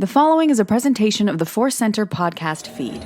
The following is a presentation of the ForceCenter podcast feed.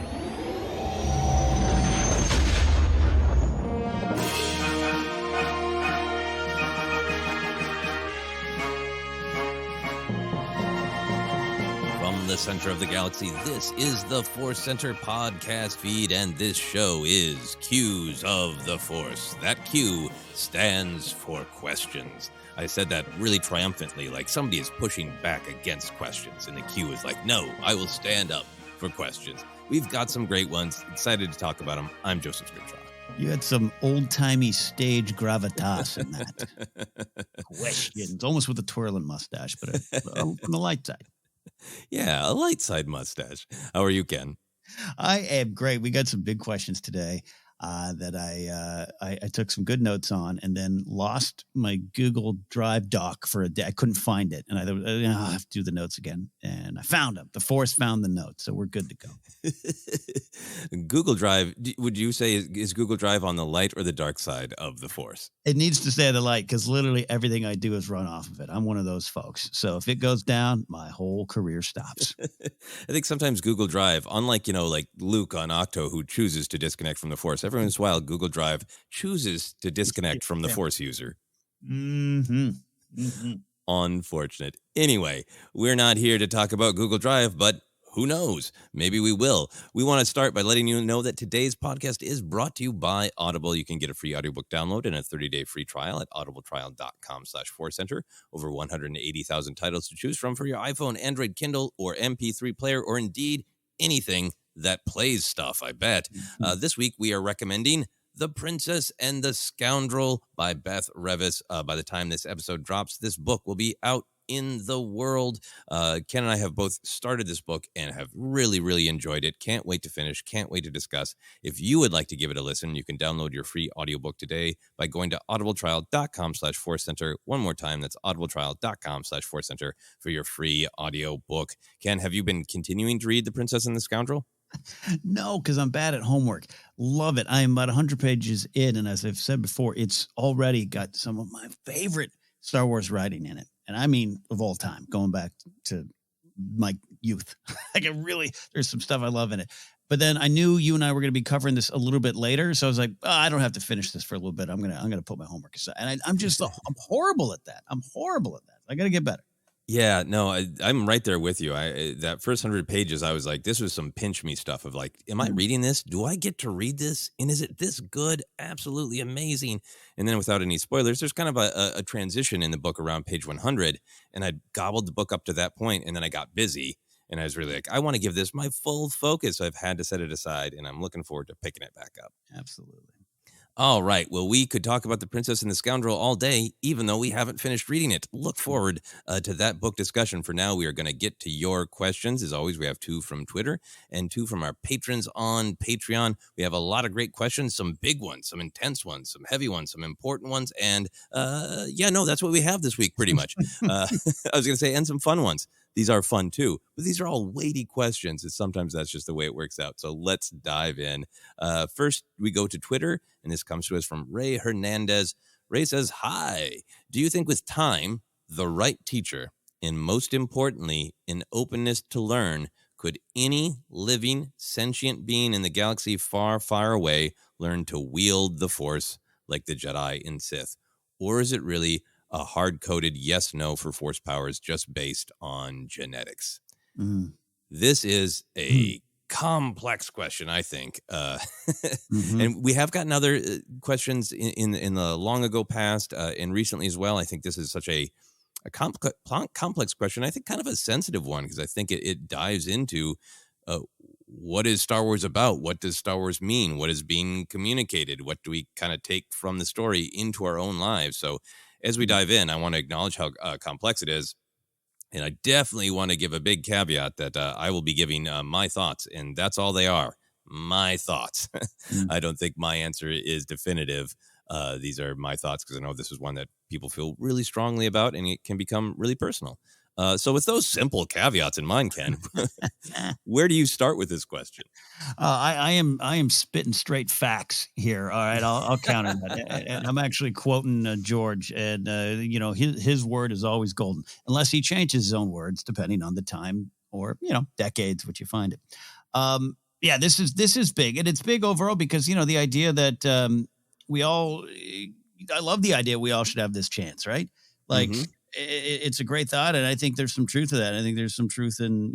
From the center of the galaxy, this is the ForceCenter podcast feed, and this show is Q's of the Force. That Q stands for questions. I said that really triumphantly, like somebody is pushing back against questions, and the Q is like, no, I will stand up for questions. We've got some great ones. Excited to talk about them. I'm Joseph Scrimshaw. You had some old-timey stage gravitas in that. Questions, almost with a twirling mustache, but on the light side. Yeah, a light side mustache. How are you, Ken? I am great. We got some big questions today that I took some good notes on, and then lost my Google Drive doc for a day. I couldn't find it, and I thought, I'll have to do the notes again. And I found them. The Force found the notes, so we're good to go. Google Drive, would you say, is Google Drive on the light or the dark side of the Force? It needs to stay on the light because literally everything I do is run off of it. I'm one of those folks. So if it goes down, my whole career stops. I think sometimes Google Drive, unlike, like Luke on Octo, who chooses to disconnect from the Force, every once in a while, Google Drive chooses to disconnect from the Force user. Mm-hmm. Mm-hmm. Unfortunate. Anyway, we're not here to talk about Google Drive, but who knows? Maybe we will. We want to start by letting you know that today's podcast is brought to you by Audible. You can get a free audiobook download and a 30-day free trial at audibletrial.com/ForceCenter. Over 180,000 titles to choose from for your iPhone, Android, Kindle, or MP3 player, or indeed anything that plays stuff, I bet. This week, we are recommending The Princess and the Scoundrel by Beth Revis. By the time this episode drops, this book will be out in the world. Ken and I have both started this book and have really, really enjoyed it. Can't wait to finish. Can't wait to discuss. If you would like to give it a listen, you can download your free audiobook today by going to audibletrial.com/ForceCenter. One more time, that's audibletrial.com/ForceCenter for your free audiobook. Ken, have you been continuing to read The Princess and the Scoundrel? No, because I'm bad at homework. Love it. I am about 100 pages in, and as I've said before, it's already got some of my favorite Star Wars writing in it. And I mean, of all time, going back to my youth. There's some stuff I love in it. But then I knew you and I were going to be covering this a little bit later. So I was like, I don't have to finish this for a little bit. I'm going to put my homework aside. And I'm horrible at that. I got to get better. Yeah, no, I'm right there with you. That first 100 pages, I was like, this was some pinch me stuff of like, am I reading this? Do I get to read this? And is it this good? Absolutely amazing. And then without any spoilers, there's kind of a transition in the book around page 100. And I gobbled the book up to that point, and then I got busy. And I was really like, I want to give this my full focus. So I've had to set it aside, and I'm looking forward to picking it back up. Absolutely. All right. Well, we could talk about The Princess and the Scoundrel all day, even though we haven't finished reading it. Look forward to that book discussion. For now, we are going to get to your questions. As always, we have 2 from Twitter and 2 from our patrons on Patreon. We have a lot of great questions, some big ones, some intense ones, some heavy ones, some important ones. And that's what we have this week, pretty much. I was going to say, and some fun ones. These are fun, too. But these are all weighty questions, and sometimes that's just the way it works out. So let's dive in. First, we go to Twitter, and this comes to us from Ray Hernandez. Ray says, hi, do you think with time, the right teacher, and most importantly, an openness to learn, could any living, sentient being in the galaxy far, far away learn to wield the Force like the Jedi and Sith? Or is it really a hard-coded yes-no for Force powers just based on genetics? This is a complex question, I think. And we have gotten other questions in the long ago past and recently as well. I think this is such a complex question. I think kind of a sensitive one, because I think it dives into what is Star Wars about? What does Star Wars mean? What is being communicated? What do we kind of take from the story into our own lives? So as we dive in, I want to acknowledge how complex it is. And I definitely want to give a big caveat that I will be giving my thoughts, and that's all they are, my thoughts. I don't think my answer is definitive. These are my thoughts because I know this is one that people feel really strongly about, and it can become really personal. So with those simple caveats in mind, Ken, where do you start with this question? I am spitting straight facts here. All right, I'll counter that. And I'm actually quoting George, and his word is always golden, unless he changes his own words depending on the time or, decades, which you find it. Yeah, this is big, and it's big overall because, the idea that I love the idea we all should have this chance, right? Like it's a great thought. And I think there's some truth to that. I think there's some truth in,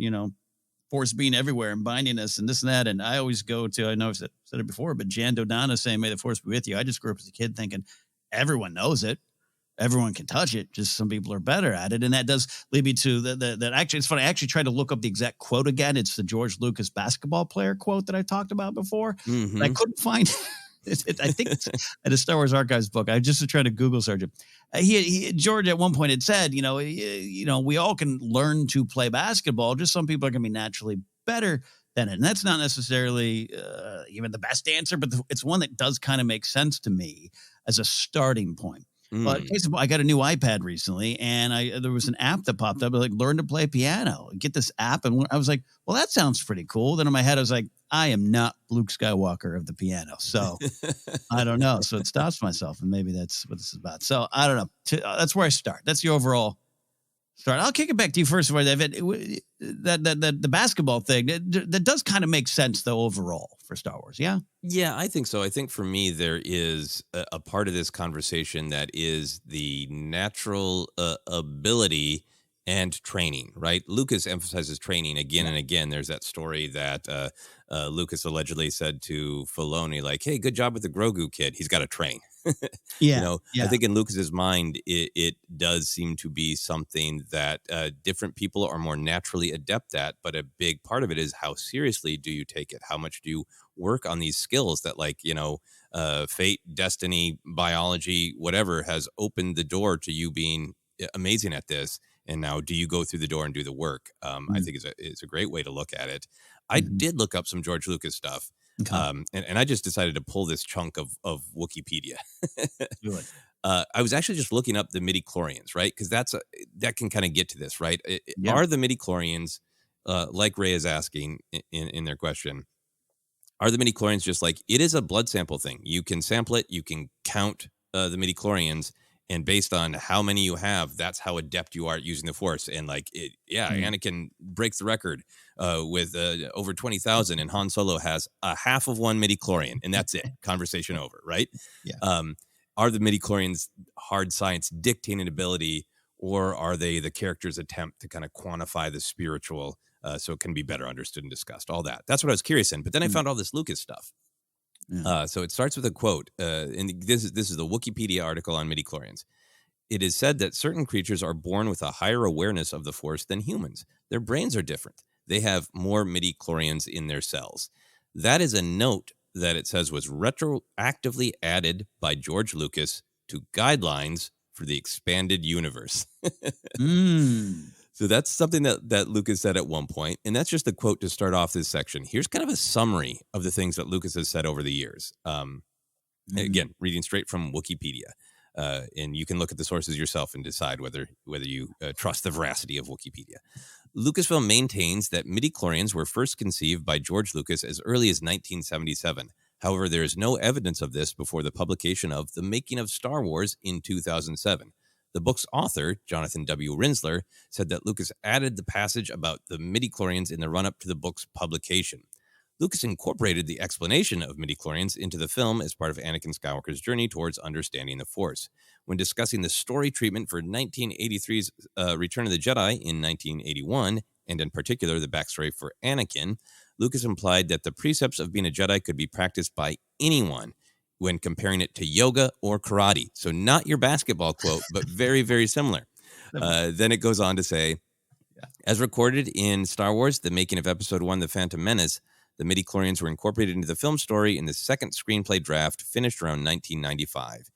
Force being everywhere and binding us and this and that. And I always go to, I know I've said it before, but Jan Dodonna saying, "May the Force be with you." I just grew up as a kid thinking everyone knows it. Everyone can touch it. Just some people are better at it. And that does lead me to that. Actually, it's funny. I actually tried to look up the exact quote again. It's the George Lucas basketball player quote that I talked about before. But I couldn't find it. I think it's at a Star Wars Archives book. I just tried to Google search it. George at one point had said, we all can learn to play basketball. Just some people are going to be naturally better than it. And that's not necessarily even the best answer, but it's one that does kind of make sense to me as a starting point. But I got a new iPad recently, and there was an app that popped up, like learn to play piano. Get this app, and I was like, well, that sounds pretty cool. Then in my head, I was like, I am not Luke Skywalker of the piano, so I don't know. So it stops myself, and maybe that's what this is about. So I don't know. That's where I start. That's the overall start. I'll kick it back to you first of all, David. The basketball thing that does kind of make sense though overall for Star Wars. Yeah, I think so. I think for me there is a part of this conversation that is the natural ability and training, right? Lucas emphasizes training again and again. There's that story that Lucas allegedly said to Filoni, like, "Hey, good job with the Grogu kid. He's got to train." Yeah. I think in Lucas's mind, it does seem to be something that different people are more naturally adept at. But a big part of it is how seriously do you take it? How much do you work on these skills that, like, fate, destiny, biology, whatever has opened the door to you being amazing at this. And now do you go through the door and do the work? I think it's a great way to look at it. I did look up some George Lucas stuff. Okay. And I just decided to pull this chunk of Wikipedia. Do it. I was actually just looking up the midi-chlorians, right? Because that can kind of get to this, right? Yeah. Are the midi-chlorians, like Ray is asking in their question, are the midi-chlorians just like, it is a blood sample thing. You can sample it, you can count the midi-chlorians, and based on how many you have, that's how adept you are at using the Force. And Anakin breaks the record with over 20,000, and Han Solo has a half of one midi-chlorian, and that's it. Conversation over, right? Yeah. Are the midi-chlorians hard science dictating ability, or are they the character's attempt to kind of quantify the spiritual so it can be better understood and discussed? All that. That's what I was curious in. But then I found all this Lucas stuff. Yeah. So it starts with a quote, and this is the Wikipedia article on midi-chlorians. It is said that certain creatures are born with a higher awareness of the Force than humans. Their brains are different. They have more midi-chlorians in their cells. That is a note that it says was retroactively added by George Lucas to guidelines for the expanded universe. So that's something that Lucas said at one point, and that's just the quote to start off this section. Here's kind of a summary of the things that Lucas has said over the years. Again, reading straight from Wikipedia, and you can look at the sources yourself and decide whether you trust the veracity of Wikipedia. Lucasfilm maintains that midi-chlorians were first conceived by George Lucas as early as 1977. However, there is no evidence of this before the publication of The Making of Star Wars in 2007. The book's author, Jonathan W. Rinsler, said that Lucas added the passage about the midi-chlorians in the run-up to the book's publication. Lucas incorporated the explanation of midi-chlorians into the film as part of Anakin Skywalker's journey towards understanding the Force. When discussing the story treatment for 1983's Return of the Jedi in 1981, and in particular the backstory for Anakin, Lucas implied that the precepts of being a Jedi could be practiced by anyone when comparing it to yoga or karate. So not your basketball quote, but very, very similar. Then it goes on to say, as recorded in Star Wars, The Making of Episode 1, The Phantom Menace, the midi-chlorians were incorporated into the film story in the second screenplay draft, finished around 1995.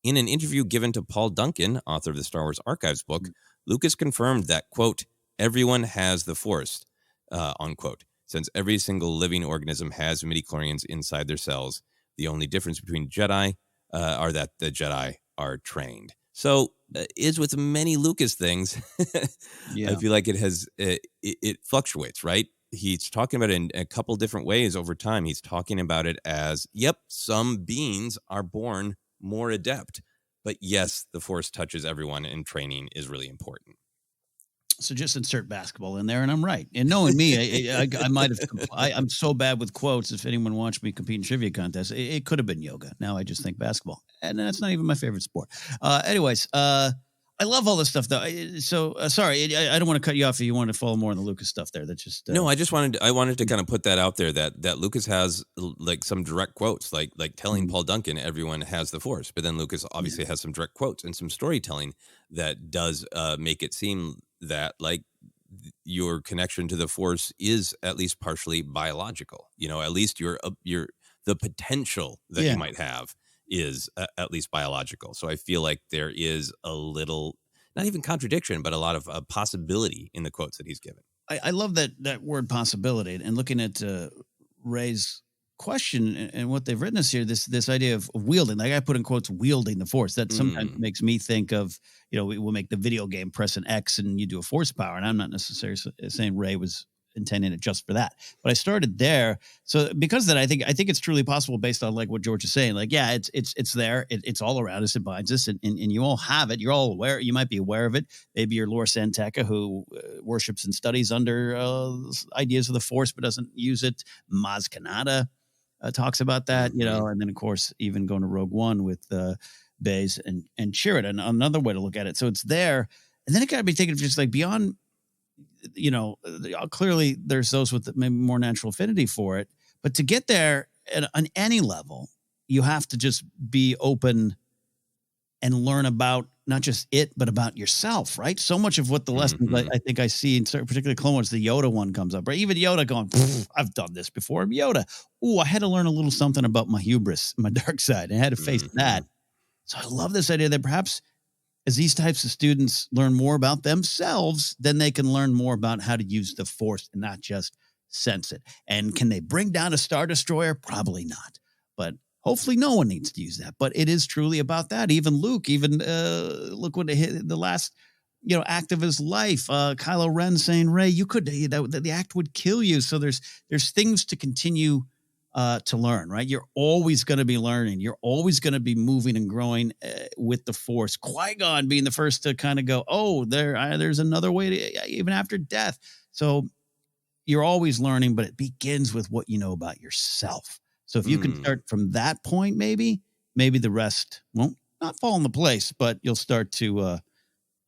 In an interview given to Paul Duncan, author of the Star Wars Archives book, Lucas confirmed that, quote, everyone has the Force, unquote, since every single living organism has midi-chlorians inside their cells. The only difference between Jedi are that the Jedi are trained. So, is with many Lucas things, I feel like it fluctuates, right? He's talking about it in a couple different ways over time. He's talking about it as, some beings are born more adept. But yes, the Force touches everyone, and training is really important. So just insert basketball in there, and I'm right. And knowing me, I might have. I'm so bad with quotes. If anyone watched me compete in trivia contests, it could have been yoga. Now I just think basketball, and that's not even my favorite sport. Anyways, I love all this stuff, though. Sorry, I don't want to cut you off if you want to follow more on the Lucas stuff there. That's just no. I wanted to kind of put that out there that Lucas has like some direct quotes, like telling Paul Duncan everyone has the Force, but then Lucas obviously has some direct quotes and some storytelling that does make it seem that like your connection to the Force is at least partially biological. At least your the potential that you might have is at least biological. So I feel like there is a little, not even contradiction, but a lot of possibility in the quotes that he's given. I love that word possibility, and looking at Ray's question and what they've written us here, this idea of wielding, like I put in quotes, wielding the Force, that sometimes makes me think of, we will make the video game, press an X and you do a Force power. And I'm not necessarily saying Ray was intending it just for that, but I started there. So because of that, I think it's truly possible based on like what George is saying. Like, yeah, it's there. It's all around us. It binds us, and you all have it. You're all aware. You might be aware of it. Maybe you're Lor Santeca, who worships and studies under ideas of the Force, but doesn't use it. Maz Kanata talks about that, and then of course, even going to Rogue One with Baze and Chirrut, and another way to look at it. So it's there. And then it got to be taken just like beyond, clearly there's those with maybe more natural affinity for it, but to get there on any level, you have to just be open and learn about not just it, but about yourself, right? So much of what the lessons I think I see in certain, particularly Clone Wars, the Yoda one comes up, right? Even Yoda going, I've done this before. Yoda, I had to learn a little something about my hubris, my dark side. I had to face that. So I love this idea that perhaps as these types of students learn more about themselves, then they can learn more about how to use the Force and not just sense it. And can they bring down a Star Destroyer? Probably not. But hopefully no one needs to use that. But it is truly about that. Even Luke, look what the last act of his life, Kylo Ren saying, Rey, you could, the act would kill you. So there's things to continue to learn, right? You're always going to be learning. You're always going to be moving and growing with the Force. Qui-Gon being the first to kind of go, there's another way to, even after death. So you're always learning, but it begins with what you know about yourself. So if you can start from that point, maybe the rest won't not fall into place, but you'll start to, I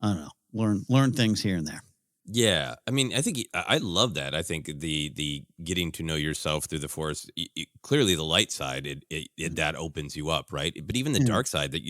don't know, learn things here and there. Yeah, I mean, I think I love that. I think the getting to know yourself through the Force, clearly the light side, it that opens you up, right? But even the dark side, that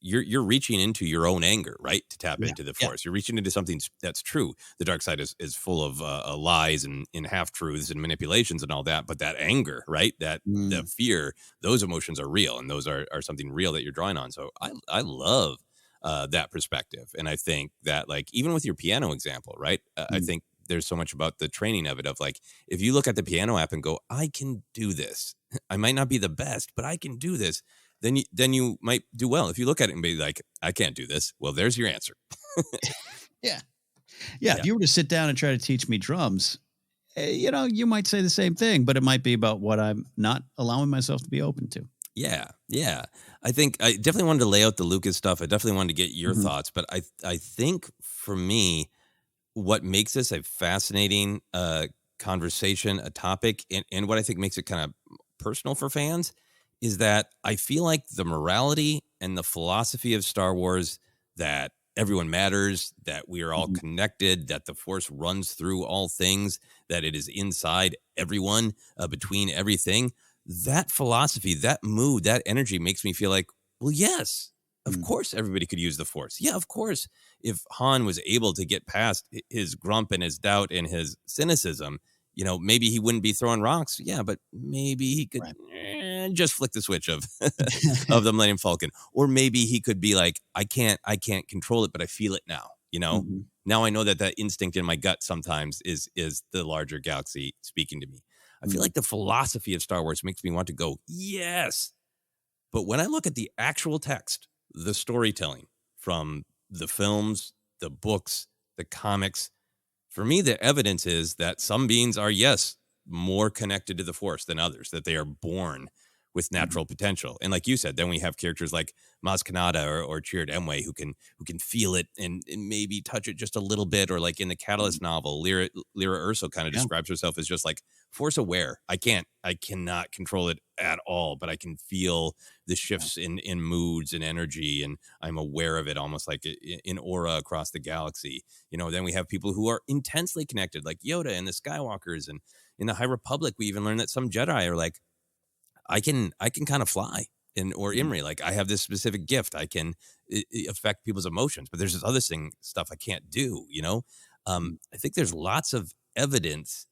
you're reaching into your own anger, right? To tap into the Force, you're reaching into something that's true. The dark side is full of lies and half truths and manipulations and all that. But that anger, right? That fear, those emotions are real, and those are something real that you're drawing on. So I love that perspective. And I think that, like, even with your piano example, right? I think there's so much about the training of it, of like, if you look at the piano app and go, I can do this. I might not be the best, but I can do this. Then you might do well. If you look at it and be like, I can't do this. Well, there's your answer. Yeah. If you were to sit down and try to teach me drums, you might say the same thing, but it might be about what I'm not allowing myself to be open to. Yeah. I think I definitely wanted to lay out the Lucas stuff. I definitely wanted to get your thoughts, but I think for me, what makes this a fascinating conversation, a topic, and what I think makes it kind of personal for fans is that I feel like the morality and the philosophy of Star Wars, that everyone matters, that we are all connected, that the Force runs through all things, that it is inside everyone, between everything. That philosophy, that mood, that energy makes me feel like, well, yes, of course everybody could use the Force. Yeah, of course, if Han was able to get past his grump and his doubt and his cynicism, maybe he wouldn't be throwing rocks. Yeah, but maybe he could just flick the switch of of the Millennium Falcon. Or maybe he could be like, I can't control it, but I feel it now. Now I know that instinct in my gut sometimes is the larger galaxy speaking to me. I feel like the philosophy of Star Wars makes me want to go, yes. But when I look at the actual text, the storytelling from the films, the books, the comics, for me, the evidence is that some beings are, yes, more connected to the Force than others, that they are born with natural potential. And like you said, then we have characters like Maz Kanata or Chirrut Emwe who can feel it and maybe touch it just a little bit. Or like in the Catalyst novel, Lyra Urso kind of describes herself as just like force aware. I cannot control it at all, but I can feel the shifts in moods and energy, and I'm aware of it almost like in aura across the galaxy. Then we have people who are intensely connected, like Yoda and the Skywalkers, and in the High Republic, we even learn that some Jedi are like, I can kind of fly, or Imri, like I have this specific gift. I can affect people's emotions, but there's this other stuff I can't do. I think there's lots of evidence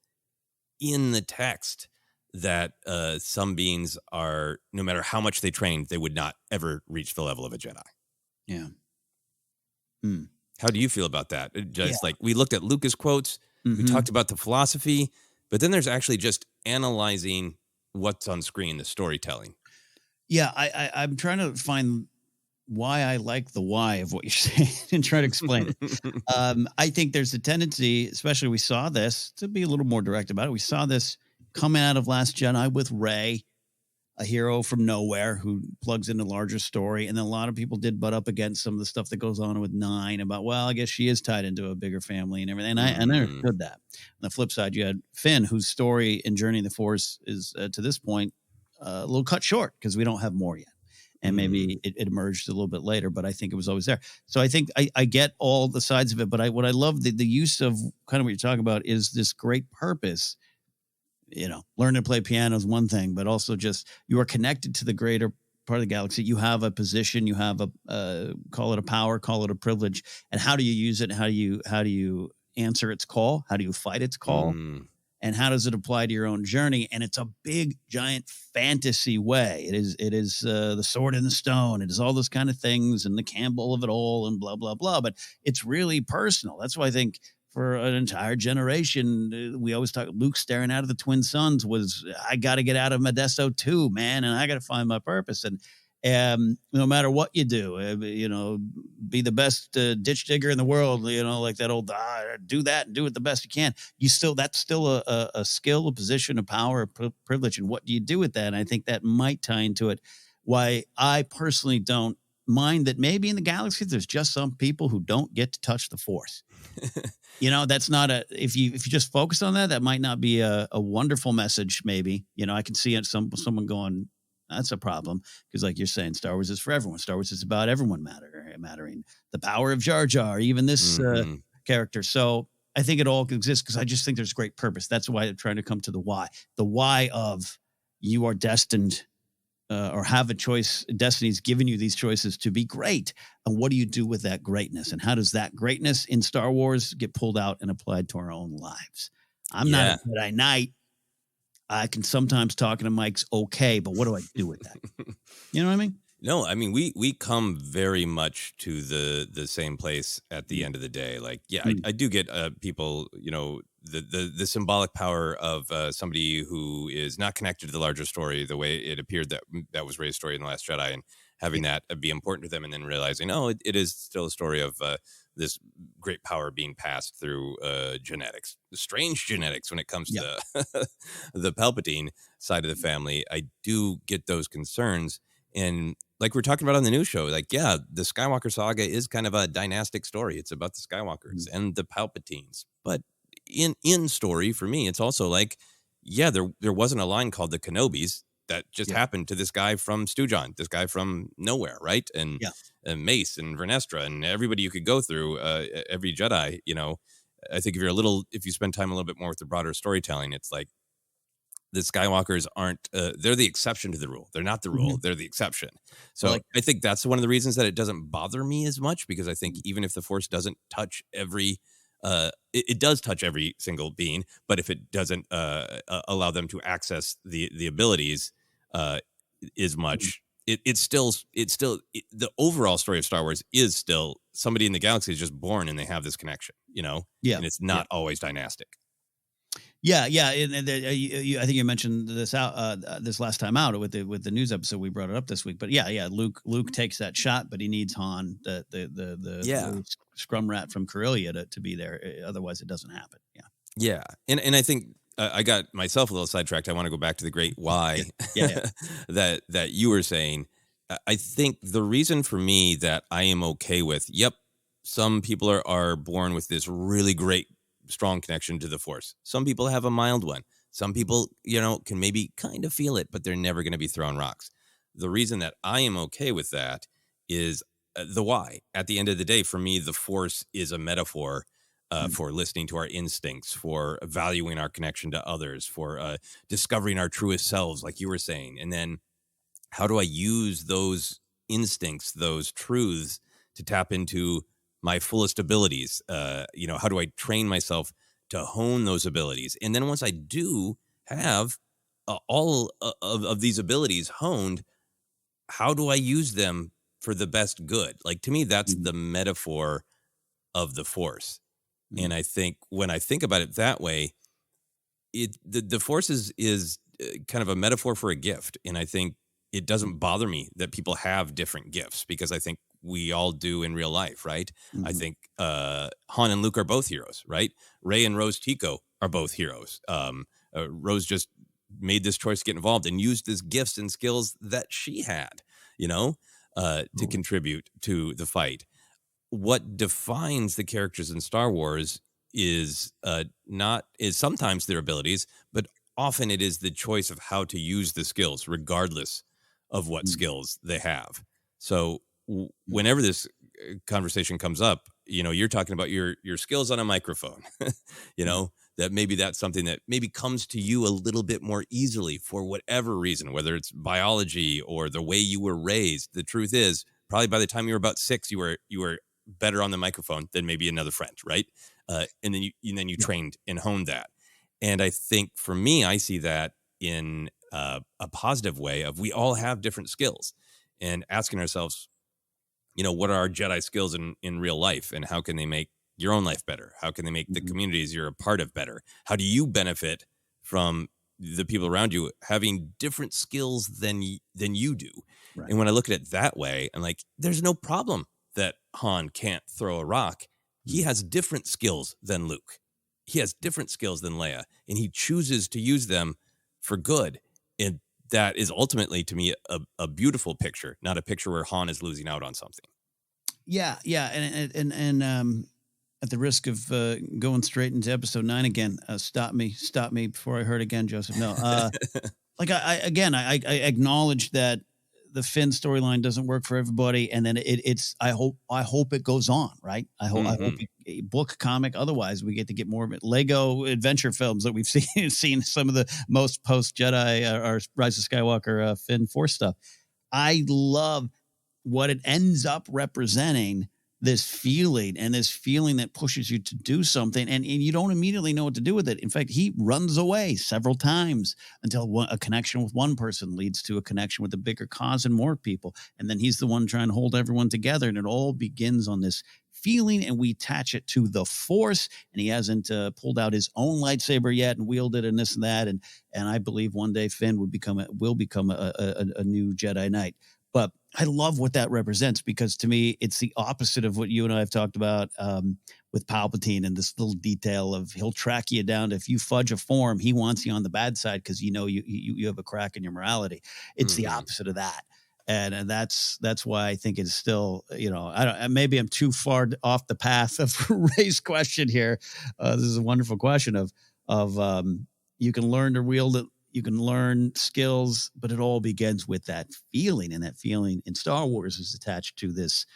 in the text that some beings are, no matter how much they trained, they would not ever reach the level of a Jedi. Yeah. How do you feel about that? Just like we looked at Lucas quotes, we talked about the philosophy, but then there's actually just analyzing what's on screen, the storytelling. Yeah, I'm trying to find why I like the why of what you're saying and try to explain it. I think there's a tendency, especially we saw this, to be a little more direct about it. We saw this coming out of Last Jedi with Rey, a hero from nowhere who plugs in a larger story. And then a lot of people did butt up against some of the stuff that goes on with 9 about, well, I guess she is tied into a bigger family and everything. And I understood that. On the flip side, you had Finn, whose story and journey in the Force is, to this point, a little cut short because we don't have more yet. And maybe it emerged a little bit later, but I think it was always there. So I think I get all the sides of it, but what I love the use of kind of what you're talking about is this great purpose. Learning to play piano is one thing, but also just you are connected to the greater part of the galaxy. You have a position, you have call it a power, call it a privilege, and how do you use it? How do you answer its call? How do you fight its call? And how does it apply to your own journey? And it's a big, giant fantasy way. It is the sword and the stone. It is all those kind of things and the Campbell of it all and blah, blah, blah. But it's really personal. That's why I think for an entire generation, we always talk, Luke staring out of the twin suns was, I got to get out of Modesto too, man. And I got to find my purpose. And no matter what you do, be the best ditch digger in the world, like that old, do that and do it the best you can. That's still a skill, a position, a power, a privilege. And what do you do with that? And I think that might tie into it. Why I personally don't mind that maybe in the galaxy, there's just some people who don't get to touch the Force. That's not if you just focus on that might not be a wonderful message. Maybe, I can see it. Someone going, that's a problem. Because like you're saying, Star Wars is for everyone. Star Wars is about everyone mattering. The power of Jar Jar, even this character. So I think it all exists because I just think there's great purpose. That's why I'm trying to come to the why. The why of you are destined or have a choice. Destiny's given you these choices to be great. And what do you do with that greatness? And how does that greatness in Star Wars get pulled out and applied to our own lives? I'm not a Jedi Knight. I can sometimes talking to Mike's okay, but what do I do with that? You know what I mean? No, I mean, we come very much to the same place at the end of the day. Like, I do get people, the symbolic power of somebody who is not connected to the larger story, the way it appeared that was Rey's story in The Last Jedi, and having that be important to them, and then realizing, it is still a story of this great power being passed through genetics, strange genetics when it comes to the Palpatine side of the family. I do get those concerns. And like we're talking about on the news show, the Skywalker saga is kind of a dynastic story. It's about the Skywalkers and the Palpatines. But in story, for me, it's also like, there wasn't a line called the Kenobis that just happened to this guy from Stewjon, this guy from nowhere, right? And Mace and Vernestra and everybody you could go through, every Jedi, I think if you spend time a little bit more with the broader storytelling, it's like, the Skywalkers aren't, they're the exception to the rule. They're not the rule. They're the exception. So I think that's one of the reasons that it doesn't bother me as much, because I think even if the Force doesn't touch it does touch every single being, but if it doesn't allow them to access the abilities as much, it's still the overall story of Star Wars is still somebody in the galaxy is just born and they have this connection, and it's not always dynastic. Yeah, and I think you mentioned this this last time out with the news episode. We brought it up this week, but Luke takes that shot, but he needs Han, the scrum rat from Corellia to be there. Otherwise, it doesn't happen. Yeah, and I think I got myself a little sidetracked. I want to go back to the great why Yeah. that you were saying. I think the reason for me that I am okay with, yep, some people are born with this really great, strong connection to the Force. Some people have a mild one. Some people, can maybe kind of feel it, but they're never going to be throwing rocks. The reason that I am okay with that is the why. At the end of the day, for me, the Force is a metaphor for listening to our instincts, for valuing our connection to others, for discovering our truest selves, like you were saying. And then how do I use those instincts, those truths to tap into my fullest abilities? How do I train myself to hone those abilities? And then once I do have all of these abilities honed, how do I use them for the best good? Like, to me, that's the metaphor of the Force. And I think when I think about it that way, the Force is kind of a metaphor for a gift. And I think it doesn't bother me that people have different gifts, because I think we all do in real life, right? I think Han and Luke are both heroes, right? Rey and Rose Tico are both heroes. Rose just made this choice to get involved and used his gifts and skills that she had, to contribute to the fight. What defines the characters in Star Wars is sometimes their abilities, but often it is the choice of how to use the skills, regardless of what skills they have. So whenever this conversation comes up, you're talking about your skills on a microphone, that maybe that's something that maybe comes to you a little bit more easily for whatever reason, whether it's biology or the way you were raised. The truth is, probably by the time you were about 6, you were better on the microphone than maybe another friend, right? And then you trained and honed that. And I think for me, I see that in a positive way of we all have different skills, and asking ourselves, what are our Jedi skills in real life, and how can they make your own life better? How can they make the communities you're a part of better? How do you benefit from the people around you having different skills than you do? Right. And when I look at it that way, I'm like, there's no problem that Han can't throw a rock. He has different skills than Luke. He has different skills than Leia, and he chooses to use them for good. And that is ultimately, to me, a beautiful picture, not a picture where Han is losing out on something. Yeah. And at the risk of going straight into episode 9 again, stop me before I hurt again, Joseph. No, I acknowledge that the Finn storyline doesn't work for everybody, and then I hope it goes on, right? I hope book, comic, otherwise we get more of it. Lego adventure films that we've seen some of the most post Jedi or Rise of Skywalker Finn Force stuff. I love what it ends up representing, this feeling that pushes you to do something, and you don't immediately know what to do with it. In fact, he runs away several times until a connection with one person leads to a connection with a bigger cause and more people. And then he's the one trying to hold everyone together. And it all begins on this feeling, and we attach it to the Force. And he hasn't pulled out his own lightsaber yet and wielded and this and that. And I believe one day Finn will become a new Jedi Knight. But I love what that represents, because to me, it's the opposite of what you and I have talked about with Palpatine, and this little detail of he'll track you down to, if you fudge a form, he wants you on the bad side because you have a crack in your morality. It's the opposite of that. And that's why I think it's still, maybe I'm too far off the path of Ray's question here. This is a wonderful question of you can learn to wield it. You can learn skills, but it all begins with that feeling. And that feeling in Star Wars is attached to this,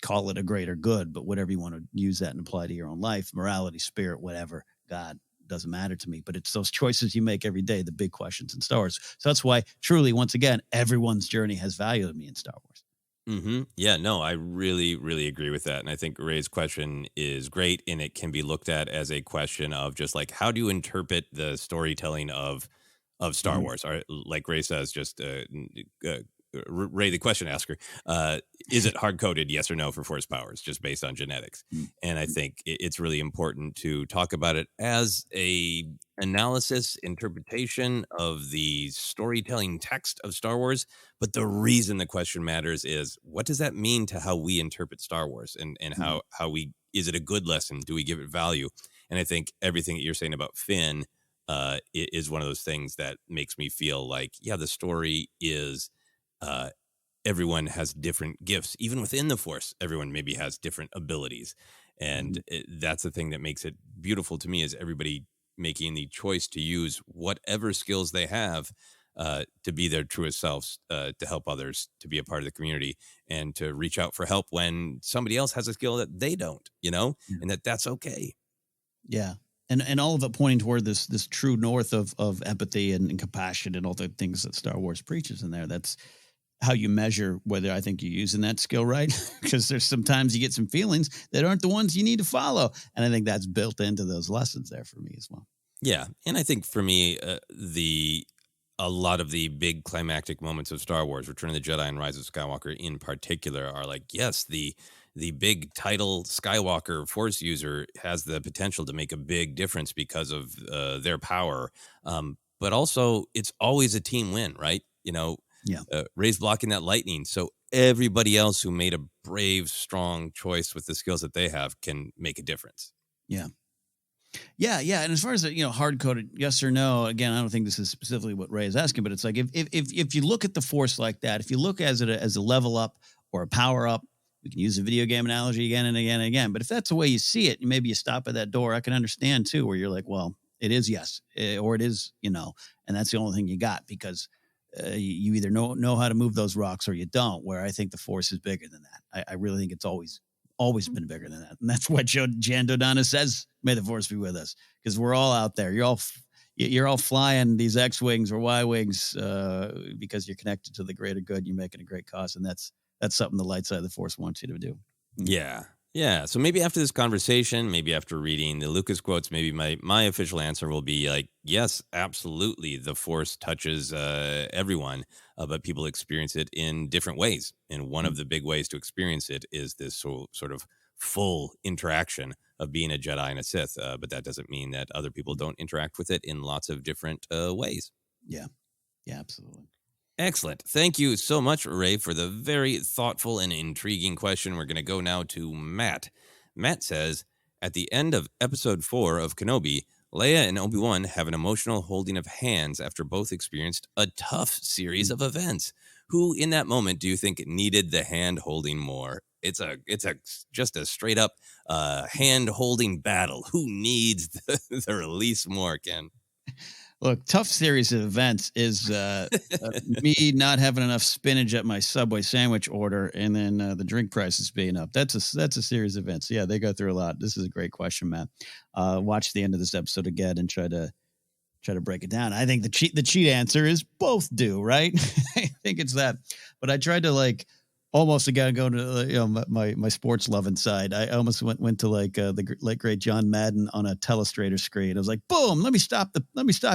call it a greater good, but whatever you want to use that and apply to your own life, morality, spirit, whatever, God, doesn't matter to me. But it's those choices you make every day, the big questions in Star Wars. So that's why, truly, once again, everyone's journey has value to me in Star Wars. Mm-hmm. Yeah, no, I really, really agree with that. And I think Ray's question is great, and it can be looked at as a question of just like, how do you interpret the storytelling of Star Wars? Or, like Ray says, just Ray, the question asker, is it hard-coded, yes or no, for Force powers, just based on genetics? And I think it's really important to talk about it as a analysis, interpretation of the storytelling text of Star Wars. But the reason the question matters is, what does that mean to how we interpret Star Wars, and how we, is it a good lesson? Do we give it value? And I think everything that you're saying about Finn is one of those things that makes me feel like, yeah, the story is everyone has different gifts. Even within the Force, everyone maybe has different abilities. And that's the thing that makes it beautiful to me, is everybody making the choice to use whatever skills they have to be their truest selves, to help others, to be a part of the community, and to reach out for help when somebody else has a skill that they don't, and that's okay. Yeah. And all of it pointing toward this true north of empathy and compassion and all the things that Star Wars preaches in there. That's how you measure whether I think you're using that skill right, because there's sometimes you get some feelings that aren't the ones you need to follow. And I think that's built into those lessons there for me as well. Yeah. And I think for me, a lot of the big climactic moments of Star Wars, Return of the Jedi and Rise of Skywalker in particular, are like, yes, the big title Skywalker Force user has the potential to make a big difference because of their power. But also, it's always a team win, right? Rey's blocking that lightning, so everybody else who made a brave, strong choice with the skills that they have can make a difference. Yeah. And as far as hard-coded yes or no, again, I don't think this is specifically what Rey is asking, but it's like if you look at the Force like that, if you look as a level up or a power up, we can use a video game analogy again and again and again. But if that's the way you see it, maybe you stop at that door. I can understand too, where you're like, well, it is yes, or it is and that's the only thing you got, because you either know how to move those rocks or you don't. Where I think the Force is bigger than that. I really think it's always been bigger than that, and that's what Jan Dodonna says. May the Force be with us, because we're all out there. You're all flying these X-wings or Y-wings because you're connected to the greater good. You're making a great cause, and that's something the light side of the Force wants you to do. Yeah. So maybe after this conversation, maybe after reading the Lucas quotes, maybe my official answer will be like, yes, absolutely. The Force touches everyone, but people experience it in different ways. And one of the big ways to experience it is this sort of full interaction of being a Jedi and a Sith. But that doesn't mean that other people don't interact with it in lots of different ways. Yeah, absolutely. Excellent. Thank you so much, Rey, for the very thoughtful and intriguing question. We're going to go now to Matt. Matt says, at the end of episode 4 of Kenobi, Leia and Obi-Wan have an emotional holding of hands after both experienced a tough series of events. Who in that moment do you think needed the hand holding more? It's just a straight up hand holding battle. Who needs the release more, Ken? Look, tough series of events is me not having enough spinach at my Subway sandwich order, and then the drink prices being up. That's a series of events. Yeah, they go through a lot. This is a great question, Matt. Watch the end of this episode again and try to break it down. I think the cheat answer is both do, right? I think it's that. But I tried to almost again go to my sports loving side. I almost went to the late great John Madden on a telestrator screen. I was like, boom, let me stop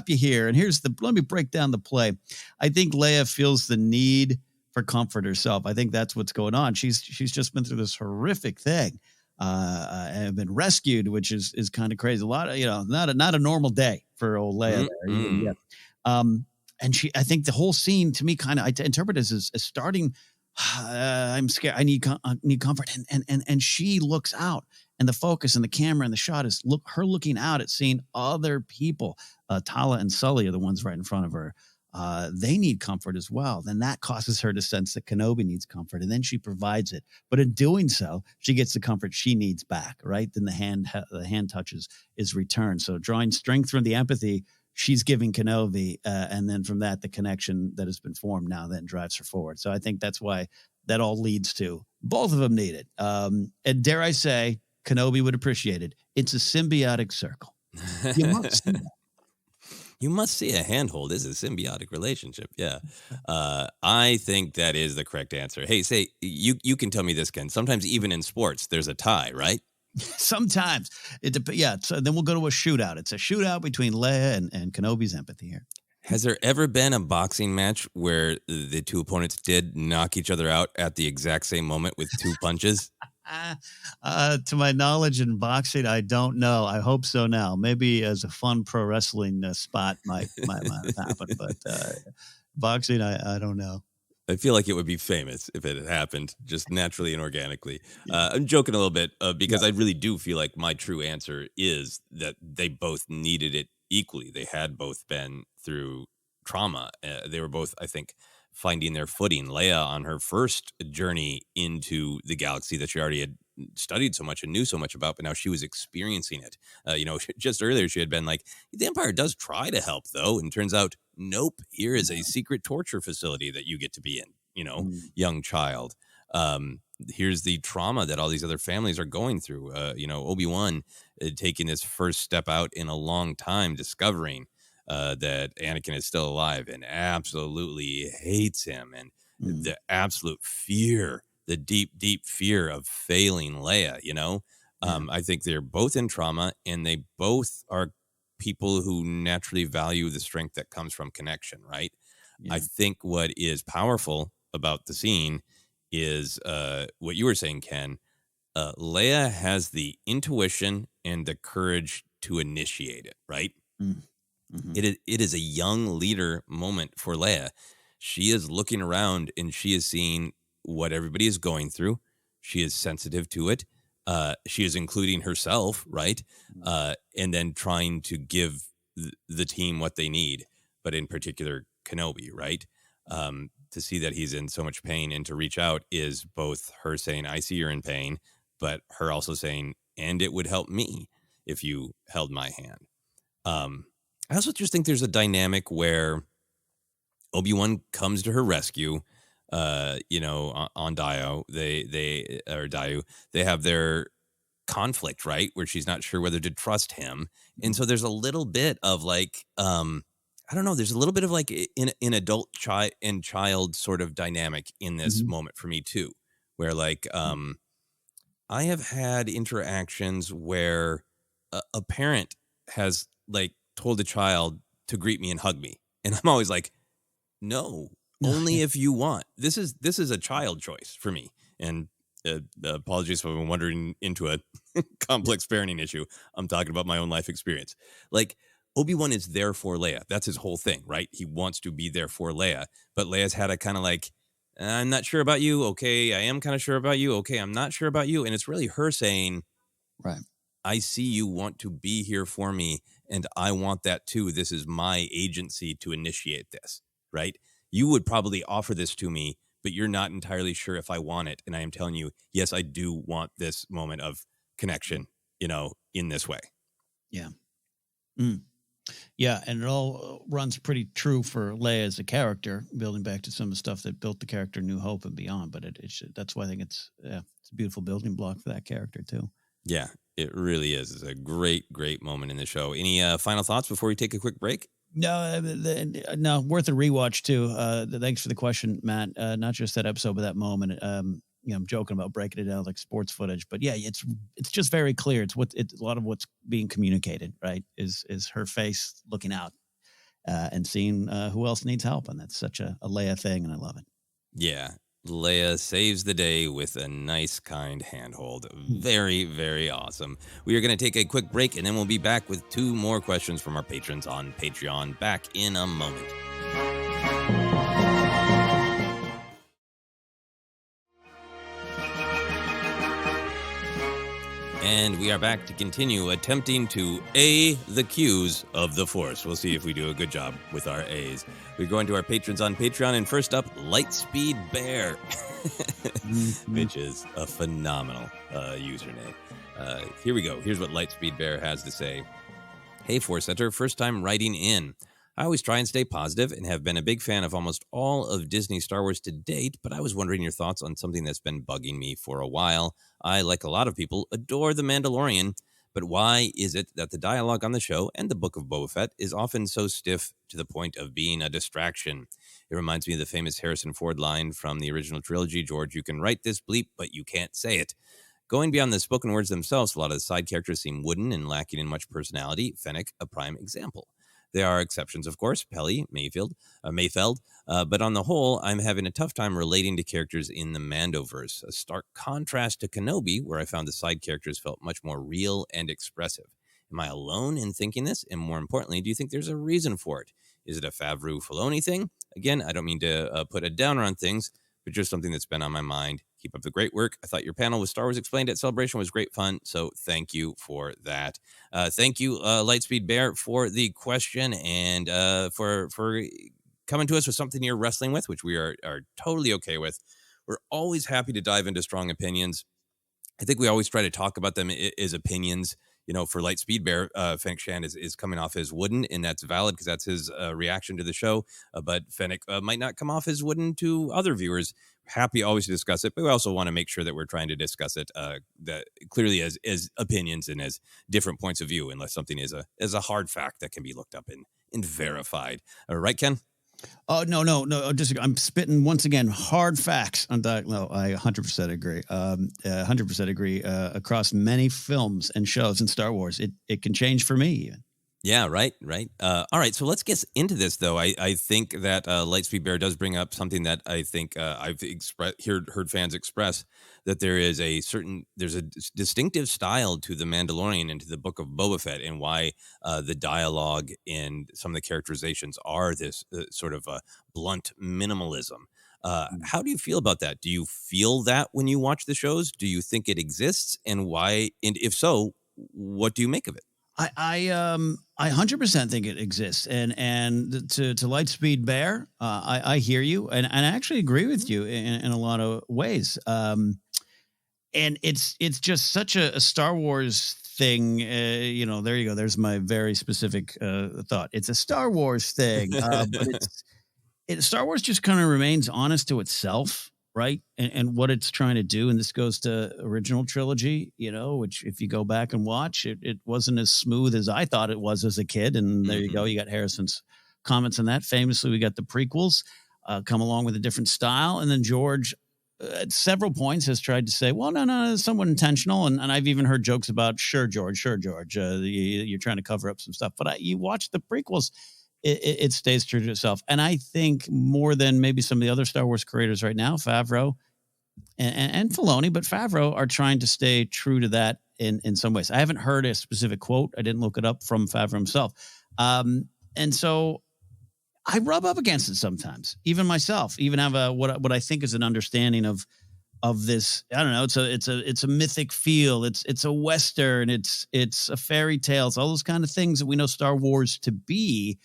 you here, and let me break down the play. I think Leia feels the need for comfort herself. I think that's what's going on. She's just been through this horrific thing and been rescued, which is kind of crazy. A lot of not a normal day for old Leia. And I think the whole scene to me I interpret as starting. I'm scared. I need comfort. And she looks out, and the focus and the camera and the shot is her looking out at seeing other people. Tala and Sully are the ones right in front of her. They need comfort as well. Then that causes her to sense that Kenobi needs comfort, and then she provides it. But in doing so, she gets the comfort she needs back, right? Then the hand touches is returned. So drawing strength from the empathy she's giving Kenobi, and then from that, the connection that has been formed now then drives her forward. So I think that's why that all leads to both of them need it. And dare I say, Kenobi would appreciate it. It's a symbiotic circle. You must see that. You must see a handhold is a symbiotic relationship. Yeah. I think that is the correct answer. Hey, say you can tell me this, Ken. Sometimes even in sports, there's a tie, right? Sometimes so then we'll go to a shootout. It's a shootout between Leia and Kenobi's empathy here. Has there ever been a boxing match where the two opponents did knock each other out at the exact same moment with 2 punches? To my knowledge in boxing, I don't know. I hope so now. Maybe as a fun pro wrestling spot might happen, but boxing, I don't know. I feel like it would be famous if it had happened just naturally and organically. I'm joking a little bit because I really do feel like my true answer is that they both needed it equally. They had both been through trauma. They were both, I think, finding their footing. Leia on her first journey into the galaxy that she already had studied so much and knew so much about, but now she was experiencing it. Just earlier she had been like, the Empire does try to help, though, and turns out, nope, here is a secret torture facility that you get to be in, young child. Here's the trauma that all these other families are going through. Obi-Wan taking his first step out in a long time, discovering that Anakin is still alive and absolutely hates him, and the absolute fear, the deep, deep fear of failing Leia, I think they're both in trauma, and they both are people who naturally value the strength that comes from connection, right? Yeah. I think what is powerful about the scene is what you were saying, Ken. Leia has the intuition and the courage to initiate it, right? Mm-hmm. It is a young leader moment for Leia. She is looking around and she is seeing what everybody is going through. She is sensitive to it. She is including herself, right? And then trying to give the team what they need, but in particular, Kenobi, right? To see that he's in so much pain and to reach out is both her saying, I see you're in pain, but her also saying, and it would help me if you held my hand. I also just think there's a dynamic where Obi-Wan comes to her rescue, on Dayu. They have their conflict, right? Where she's not sure whether to trust him. And so there's a little bit of like, I don't know. There's a little bit of like in adult and child sort of dynamic in this moment for me too, where like I have had interactions where a parent has like told a child to greet me and hug me, and I'm always like, no, only if you want. This is a child choice for me. And apologies if I'm wandering into a complex parenting issue. I'm talking about my own life experience. Like, Obi-Wan is there for Leia. That's his whole thing, right? He wants to be there for Leia. But Leia's had a kind of like, I'm not sure about you. Okay, I am kind of sure about you. Okay, I'm not sure about you. And it's really her saying, right, I see you want to be here for me, and I want that too. This is my agency to initiate this, right? You would probably offer this to me, but you're not entirely sure if I want it. And I am telling you, yes, I do want this moment of connection, in this way. Yeah. Yeah, and it all runs pretty true for Leia as a character, building back to some of the stuff that built the character New Hope and beyond. But that's why I think it's a beautiful building block for that character too. Yeah, it really is. It's a great, great moment in the show. Any final thoughts before we take a quick break? No, worth a rewatch too. Thanks for the question, Matt. Not just that episode, but that moment. I'm joking about breaking it down like sports footage, but yeah, it's just very clear. It's a lot of what's being communicated, right? Is her face looking out and seeing who else needs help, and that's such a Leia thing, and I love it. Yeah, Leia saves the day with a nice, kind handhold. Very, very awesome. We are going to take a quick break, and then we'll be back with 2 more questions from our patrons on Patreon. Back in a moment. And we are back to continue attempting to A the cues of the Force. We'll see if we do a good job with our A's. We're going to our patrons on Patreon, and first up, Lightspeed Bear, which is a phenomenal username. Here we go. Here's what Lightspeed Bear has to say. Hey, ForceCenter, first time writing in. I always try and stay positive and have been a big fan of almost all of Disney Star Wars to date, but I was wondering your thoughts on something that's been bugging me for a while. I, like a lot of people, adore The Mandalorian, but why is it that the dialogue on the show and the Book of Boba Fett is often so stiff to the point of being a distraction? It reminds me of the famous Harrison Ford line from the original trilogy, George, you can write this bleep, but you can't say it. Going beyond the spoken words themselves, a lot of the side characters seem wooden and lacking in much personality. Fennec, a prime example. There are exceptions, of course, Peli, Mayfeld, but on the whole, I'm having a tough time relating to characters in the Mando-verse, a stark contrast to Kenobi, where I found the side characters felt much more real and expressive. Am I alone in thinking this? And more importantly, do you think there's a reason for it? Is it a Favreau-Filoni thing? Again, I don't mean to put a downer on things, but just something that's been on my mind Keep up the great work. I thought your panel with Star Wars Explained at Celebration was great fun, so thank you for that. Thank you, Lightspeed Bear, for the question and for coming to us with something you're wrestling with, which we are totally okay with. We're always happy to dive into strong opinions. I think we always try to talk about them as opinions. For Lightspeed Bear, Fennec Shand is coming off as wooden, and that's valid because that's his reaction to the show. But Fennec might not come off as wooden to other viewers. Happy always to discuss it, but we also want to make sure that we're trying to discuss it clearly as opinions and as different points of view, unless something is a hard fact that can be looked up and verified. Right, Ken? Oh, no. I'm spitting once again hard facts on that. No, I 100% agree. 100% agree. Across many films and shows in Star Wars, it can change for me even. Yeah, right. All right, so let's get into this, though. I think that Lightspeed Bear does bring up something that I think I've heard fans express, that there's a distinctive style to the Mandalorian and to the Book of Boba Fett, and why the dialogue and some of the characterizations are this sort of blunt minimalism. How do you feel about that? Do you feel that when you watch the shows? Do you think it exists, and why? And if so, what do you make of it? I 100% think it exists, and to Lightspeed Bear, I hear you, and I actually agree with you in a lot of ways. And it's just such a Star Wars thing. There you go. There's my very specific thought. It's a Star Wars thing, but Star Wars just kind of remains honest to itself. Right. And what it's trying to do. And this goes to original trilogy, which if you go back and watch it wasn't as smooth as I thought it was as a kid. And there you go. You got Harrison's comments on that. Famously, we got the prequels come along with a different style. And then George at several points has tried to say, well, no, it's somewhat intentional. And I've even heard jokes about, sure, George, you're trying to cover up some stuff. But you watch the prequels. It stays true to itself. And I think more than maybe some of the other Star Wars creators right now, Favreau and Filoni, but Favreau are trying to stay true to that in some ways. I haven't heard a specific quote. I didn't look it up from Favreau himself. And so I rub up against it sometimes, even myself, even have what I think is an understanding of this. I don't know. It's a mythic feel. It's a Western. It's a fairy tale. It's all those kind of things that we know Star Wars to be.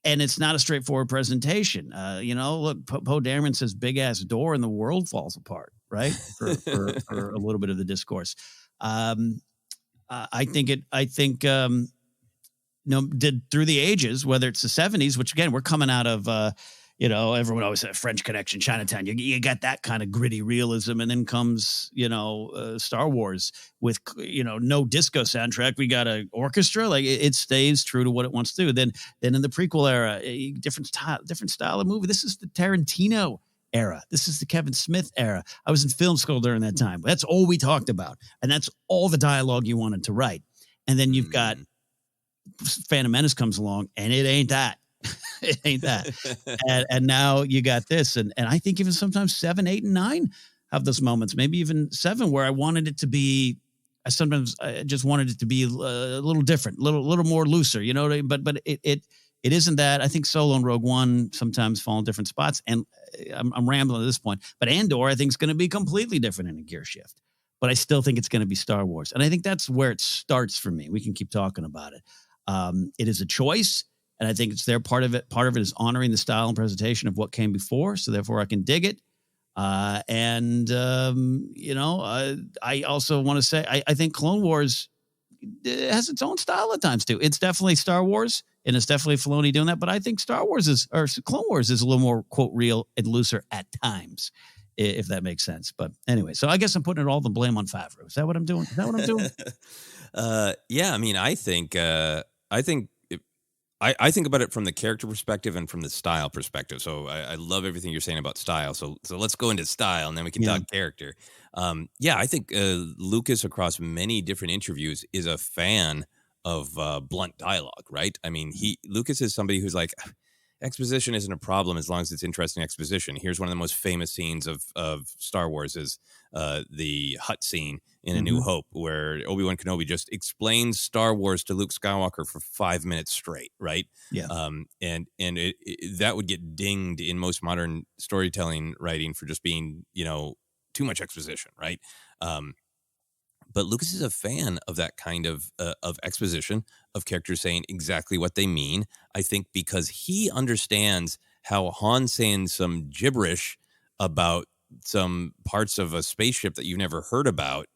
And it's not a straightforward presentation. Look, Poe Dameron says big ass door and the world falls apart, right? For a little bit of the discourse. I think did through the ages, whether it's the 70s, which again, we're coming out of, everyone always said French Connection, Chinatown. You got that kind of gritty realism. And then comes, Star Wars with, no disco soundtrack. We got an orchestra. Like it stays true to what it wants to do. Then in the prequel era, different style of movie. This is the Tarantino era. This is the Kevin Smith era. I was in film school during that time. That's all we talked about. And that's all the dialogue you wanted to write. And then you've got Phantom Menace comes along and it ain't that. It ain't that. and now you got this. And I think even sometimes 7, 8, and 9 have those moments, maybe even 7, where I wanted it to be, I just wanted it to be a little different, little more looser, but it isn't that. I think Solo and Rogue One sometimes fall in different spots. And I'm rambling at this point, but Andor, I think, is going to be completely different in a gear shift, but I still think it's going to be Star Wars. And I think that's where it starts for me. We can keep talking about it. It is a choice. And I think it's their part of it. Part of it is honoring the style and presentation of what came before. So therefore I can dig it. I also want to say, I think Clone Wars has its own style at times too. It's definitely Star Wars and it's definitely Filoni doing that. But I think Clone Wars is a little more quote real and looser at times, if that makes sense. But anyway, so I guess I'm putting all the blame on Favreau. Is that what I'm doing? Yeah. I mean, I think about it from the character perspective and from the style perspective. So I love everything you're saying about style. So let's go into style and then we can talk character. I think Lucas, across many different interviews, is a fan of blunt dialogue, right? I mean, Lucas is somebody who's like, exposition isn't a problem as long as it's interesting exposition. Here's one of the most famous scenes of Star Wars is the hut scene in A New Hope, where Obi-Wan Kenobi just explains Star Wars to Luke Skywalker for 5 minutes straight, right? Yeah. And that would get dinged in most modern storytelling writing for just being, too much exposition, right? But Lucas is a fan of that kind of exposition, of characters saying exactly what they mean. I think because he understands how Han saying some gibberish about some parts of a spaceship that you've never heard about.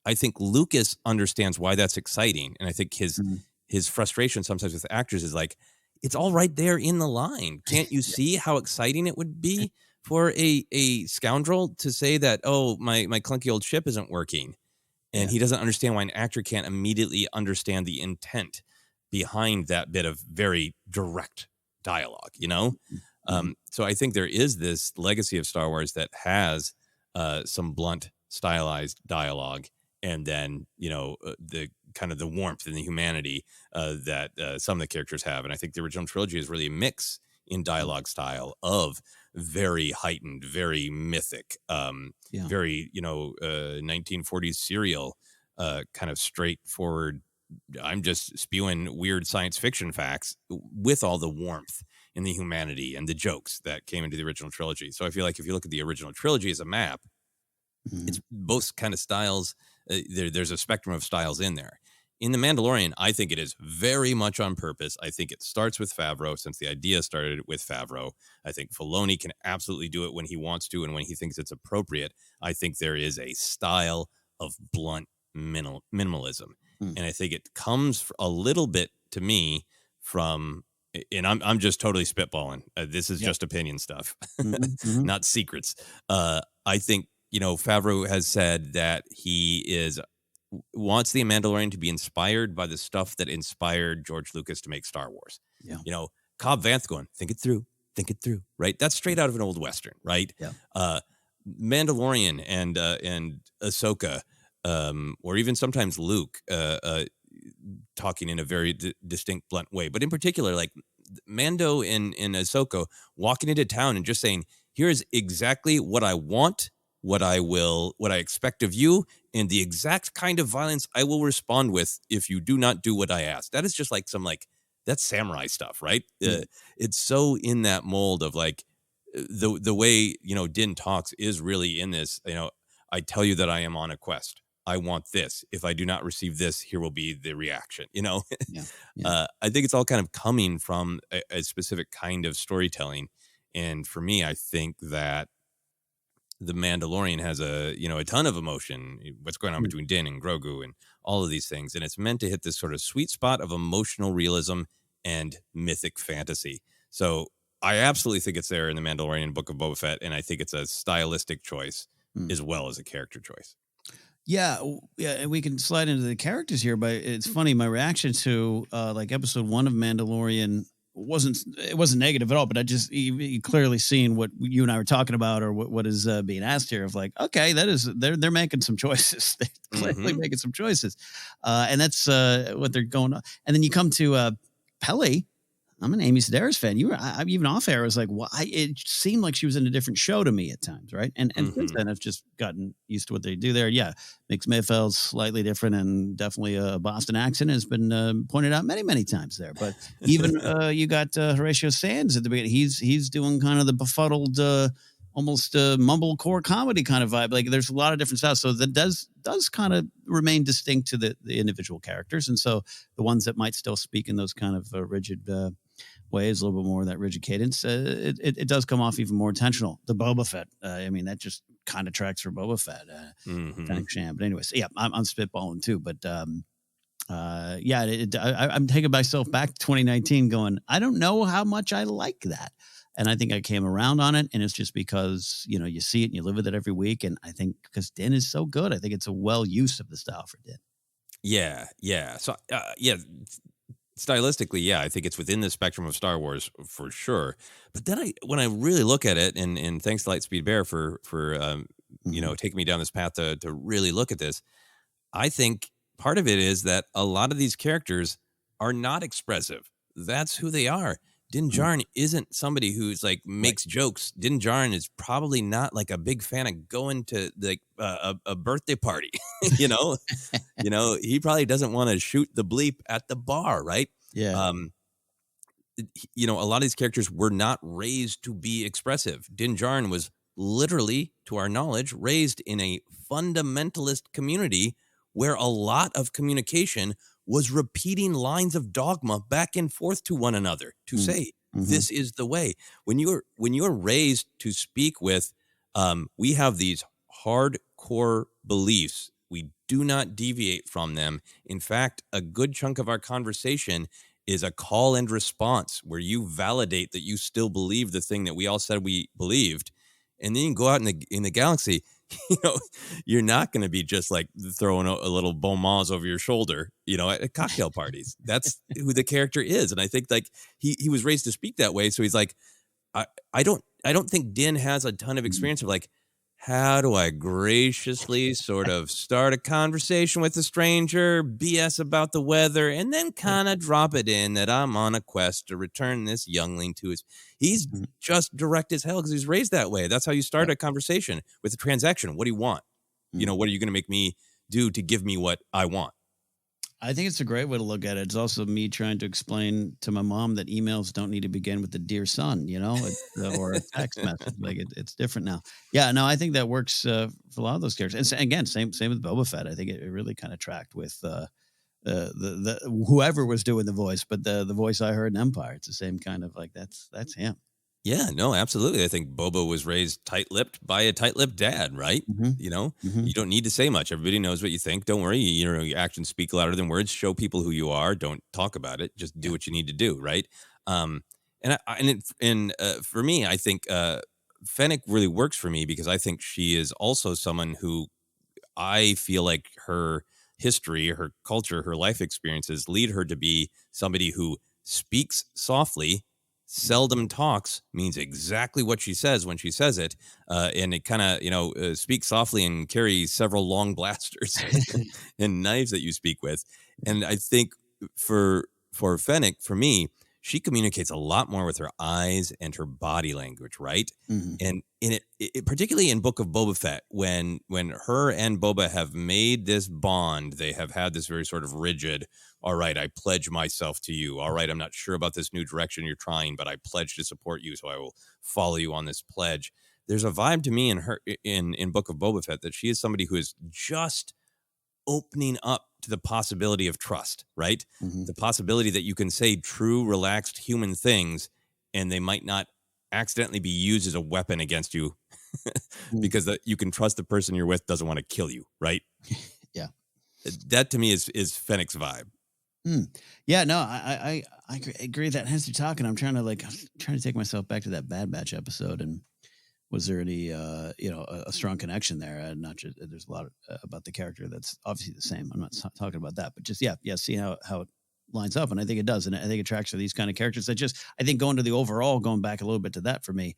I think Lucas understands why that's exciting. And I think his frustration sometimes with actors is like, it's all right there in the line. Can't you see how exciting it would be for a scoundrel to say that, oh, my clunky old ship isn't working? And he doesn't understand why an actor can't immediately understand the intent behind that bit of very direct dialogue, you know? So I think there is this legacy of Star Wars that has some blunt, stylized dialogue, and then, you know, the kind of the warmth and the humanity that some of the characters have. And I think the original trilogy is really a mix in dialogue style of very heightened, very mythic, very, you know, 1940s serial, kind of straightforward. I'm just spewing weird science fiction facts with all the warmth and the humanity and the jokes that came into the original trilogy. So I feel like if you look at the original trilogy as a map, it's both kind of styles. There's a spectrum of styles in there. In The Mandalorian, I think it is very much on purpose. I think it starts with Favreau, since the idea started with Favreau. I think Filoni can absolutely do it when he wants to and when he thinks it's appropriate. I think there is a style of blunt minimalism. And I think it comes a little bit to me from, and I'm just totally spitballing. This is just opinion stuff, not secrets. I think, you know, Favreau has said that he wants the Mandalorian to be inspired by the stuff that inspired George Lucas to make Star Wars. You know, Cobb Vanth going, think it through, right? That's straight out of an old Western, right? Mandalorian and Ahsoka, or even sometimes Luke, talking in a very distinct, blunt way. But in particular, like Mando and Ahsoka walking into town and just saying, here's exactly what I want, what I expect of you, and the exact kind of violence I will respond with if you do not do what I ask. That is just like that's samurai stuff, right? It's so in that mold of like the way, you know, Din talks is really in this, you know, I tell you that I am on a quest. I want this. If I do not receive this, here will be the reaction, you know? I think it's all kind of coming from a specific kind of storytelling. And for me, I think that The Mandalorian has a ton of emotion, what's going on between Din and Grogu and all of these things. And it's meant to hit this sort of sweet spot of emotional realism and mythic fantasy. So I absolutely think it's there in The Mandalorian, Book of Boba Fett. And I think it's a stylistic choice as well as a character choice. Yeah, we can slide into the characters here, but it's funny. My reaction to like episode 1 of Mandalorian wasn't negative at all, but I just you clearly seen what you and I were talking about, or what is being asked here, of like, okay, that is they're making some choices. They're clearly making some choices, and that's what they're going on. And then you come to Peli. I'm an Amy Sedaris fan. I even off air, I was like, well, it seemed like she was in a different show to me at times, right? And since then, I've just gotten used to what they do there. Yeah, Mix Mayfield's slightly different, and definitely a Boston accent has been pointed out many, many times there. But even you got Horatio Sands at the beginning. He's doing kind of the befuddled, almost mumblecore comedy kind of vibe. Like there's a lot of different styles, so that does kind of remain distinct to the individual characters, and so the ones that might still speak in those kind of rigid ways, a little bit more of that rigid cadence, it does come off even more intentional. The Boba Fett, I mean, that just kind of tracks for Boba Fett. But anyways, yeah, I'm spitballing too, but I'm taking myself back to 2019 going, I don't know how much I like that. And I think I came around on it, and it's just because, you know, you see it and you live with it every week. And I think because Din is so good, I think it's a well use of the style for Din. Yeah. So, stylistically, yeah, I think it's within the spectrum of Star Wars for sure. But then when I really look at it, and thanks to Lightspeed Bear for taking me down this path to really look at this, I think part of it is that a lot of these characters are not expressive. That's who they are. Din Djarin isn't somebody who's like makes jokes. Din Djarin is probably not like a big fan of going to like a birthday party. you know, he probably doesn't want to shoot the bleep at the bar, right? Yeah. A lot of these characters were not raised to be expressive. Din Djarin was literally, to our knowledge, raised in a fundamentalist community where a lot of communication was repeating lines of dogma back and forth to one another to say, this is the way. When you're raised to speak with, we have these hardcore beliefs. We do not deviate from them. In fact, a good chunk of our conversation is a call and response where you validate that you still believe the thing that we all said we believed. And then you go out in the galaxy, you're not going to be just like throwing a little bon mot over your shoulder, at cocktail parties. That's who the character is. And I think like he was raised to speak that way. So he's like, I don't think Din has a ton of experience of like, how do I graciously sort of start a conversation with a stranger, BS about the weather, and then kind of drop it in that I'm on a quest to return this youngling to his... He's just direct as hell because he's raised that way. That's how you start a conversation with a transaction. What do you want? What are you going to make me do to give me what I want? I think it's a great way to look at it. It's also me trying to explain to my mom that emails don't need to begin with the dear son, or a text message. Like it's different now. Yeah, no, I think that works for a lot of those characters. And again, same with Boba Fett. I think it really kind of tracked with the whoever was doing the voice, but the voice I heard in Empire. It's the same kind of like that's him. Yeah, no, absolutely. I think Boba was raised tight-lipped by a tight-lipped dad, right? You don't need to say much. Everybody knows what you think. Don't worry. Your actions speak louder than words. Show people who you are. Don't talk about it. Just do what you need to do, right? For me, I think Fennec really works for me because I think she is also someone who I feel like her history, her culture, her life experiences lead her to be somebody who speaks softly, seldom talks, means exactly what she says when she says it, and it kind of speaks softly and carry several long blasters and knives that you speak with. And I think for Fennec, for me, she communicates a lot more with her eyes and her body language, right? And in it particularly in Book of Boba Fett, when her and Boba have made this bond, they have had this very sort of rigid, all right, I pledge myself to you. All right, I'm not sure about this new direction you're trying, but I pledge to support you, so I will follow you on this pledge. There's a vibe to me in her in Book of Boba Fett that she is somebody who is just opening up to the possibility of trust, right? The possibility that you can say true, relaxed human things and they might not accidentally be used as a weapon against you because you can trust the person you're with doesn't want to kill you, right? Yeah. That to me is Fennec's vibe. Yeah, no, I agree with that. As you're talking, I'm trying to take myself back to that Bad Batch episode, and was there any a strong connection there? Not just there's a lot about the character that's obviously the same. I'm not talking about that, but just see how it lines up, and I think it does, and I think it tracks for these kind of characters. I think going to the overall, going back a little bit to that for me,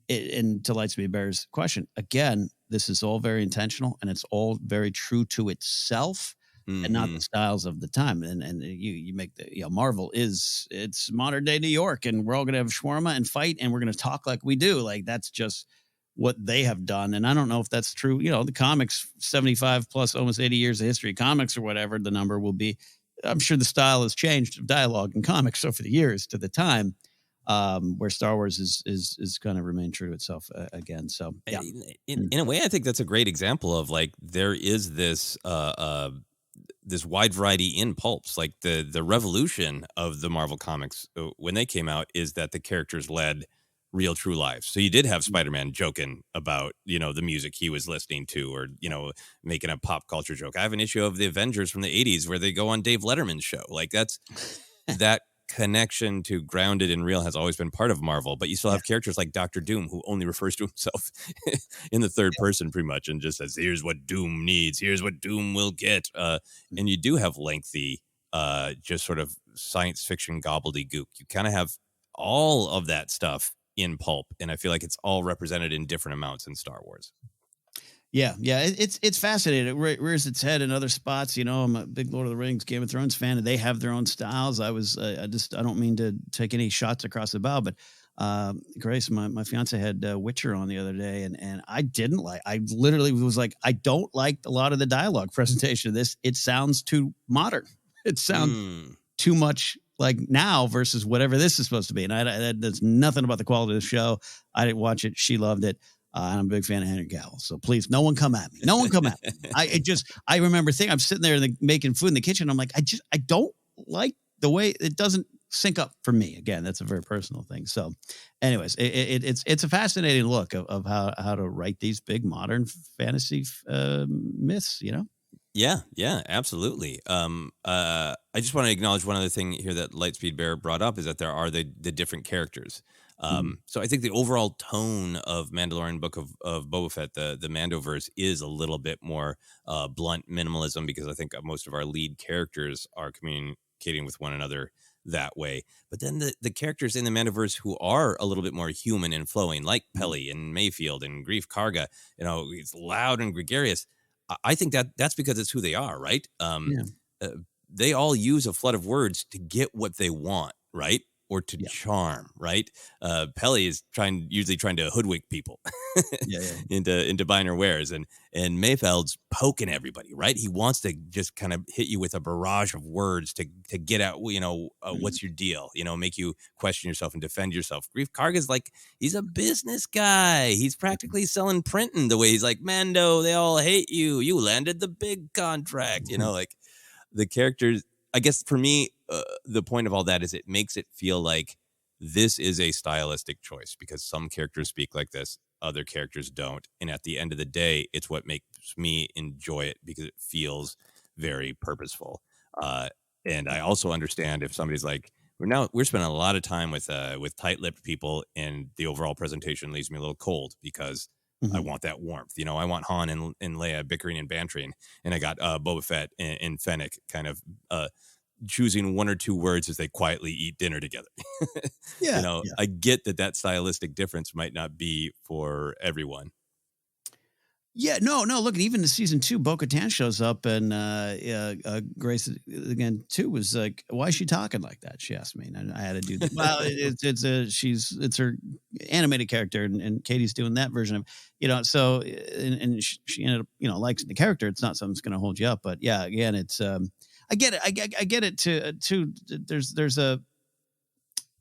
and to Lightspeed Bear's question again, this is all very intentional, and it's all very true to itself. And not the styles of the time. And you make Marvel it's modern day New York, and we're all going to have shawarma and fight, and we're going to talk like we do. Like that's just what they have done. And I don't know if that's true. The comics, 75 plus almost 80 years of history, comics or whatever the number will be. I'm sure the style has changed of dialogue in comics over the years to the time, where Star Wars is going to remain true to itself again. So yeah. In a way, I think that's a great example of like, there is this, this wide variety in pulps. Like the revolution of the Marvel comics when they came out is that the characters led real true lives. So you did have Spider-Man joking about, the music he was listening to, or, making a pop culture joke. I have an issue of the Avengers from the 80s where they go on Dave Letterman's show. Like that's that connection to grounded and real has always been part of Marvel, but you still have characters like Dr. Doom, who only refers to himself in the third person pretty much, and just says, here's what Doom needs, here's what Doom will get. And you do have lengthy, just sort of science fiction gobbledygook. You kind of have all of that stuff in pulp, and I feel like it's all represented in different amounts in Star Wars. Yeah, it's fascinating. It rears its head in other spots. I'm a big Lord of the Rings, Game of Thrones fan, and they have their own styles. I don't mean to take any shots across the bow, but Grace, my fiance had Witcher on the other day, and I didn't like. I literally was like, I don't like a lot of the dialogue presentation of this. It sounds too modern. It sounds too much like now versus whatever this is supposed to be. And that's nothing about the quality of the show. I didn't watch it. She loved it. And I'm a big fan of Henry Cavill. So please, no one come at me. No one come at me. I remember I'm sitting there making food in the kitchen. I'm like, I don't like the way it doesn't sync up for me. Again, that's a very personal thing. So anyways, it's a fascinating look of how to write these big modern fantasy myths, you know? Yeah, absolutely. I just want to acknowledge one other thing here that Lightspeed Bear brought up is that there are the different characters. So I think the overall tone of Mandalorian Book of Boba Fett, the Mando-verse, is a little bit more blunt minimalism, because I think most of our lead characters are communicating with one another that way. But then the characters in the Mando-verse who are a little bit more human and flowing, like Peli and Mayfield and Grief Karga, it's loud and gregarious. I think that's because it's who they are, right? They all use a flood of words to get what they want, right? Or to charm, right? Peli is usually trying to hoodwink people into buying her wares, and Mayfeld's poking everybody, right? He wants to just kind of hit you with a barrage of words to get out, what's your deal? Make you question yourself and defend yourself. Grief Karga's like, he's a business guy. He's practically selling printing the way he's like, Mando, they all hate you. You landed the big contract, like the characters. I guess for me, the point of all that is it makes it feel like this is a stylistic choice, because some characters speak like this, other characters don't. And at the end of the day, it's what makes me enjoy it, because it feels very purposeful. And I also understand if somebody's like, we're spending a lot of time with tight-lipped people, and the overall presentation leaves me a little cold, because I want that warmth. I want Han and Leia bickering and bantering, and I got Boba Fett and Fennec kind of choosing one or two words as they quietly eat dinner together. I get that stylistic difference might not be for everyone. Yeah, no. Look, even in season 2, Bo-Katan shows up, and Grace again too was like, "Why is she talking like that?" She asked me, and I had to do that. Well, it's her animated character, and Katie's doing that version of, So, and she ended up, likes the character. It's not something that's going to hold you up, but yeah, again, it's I get it. I get it too. There's a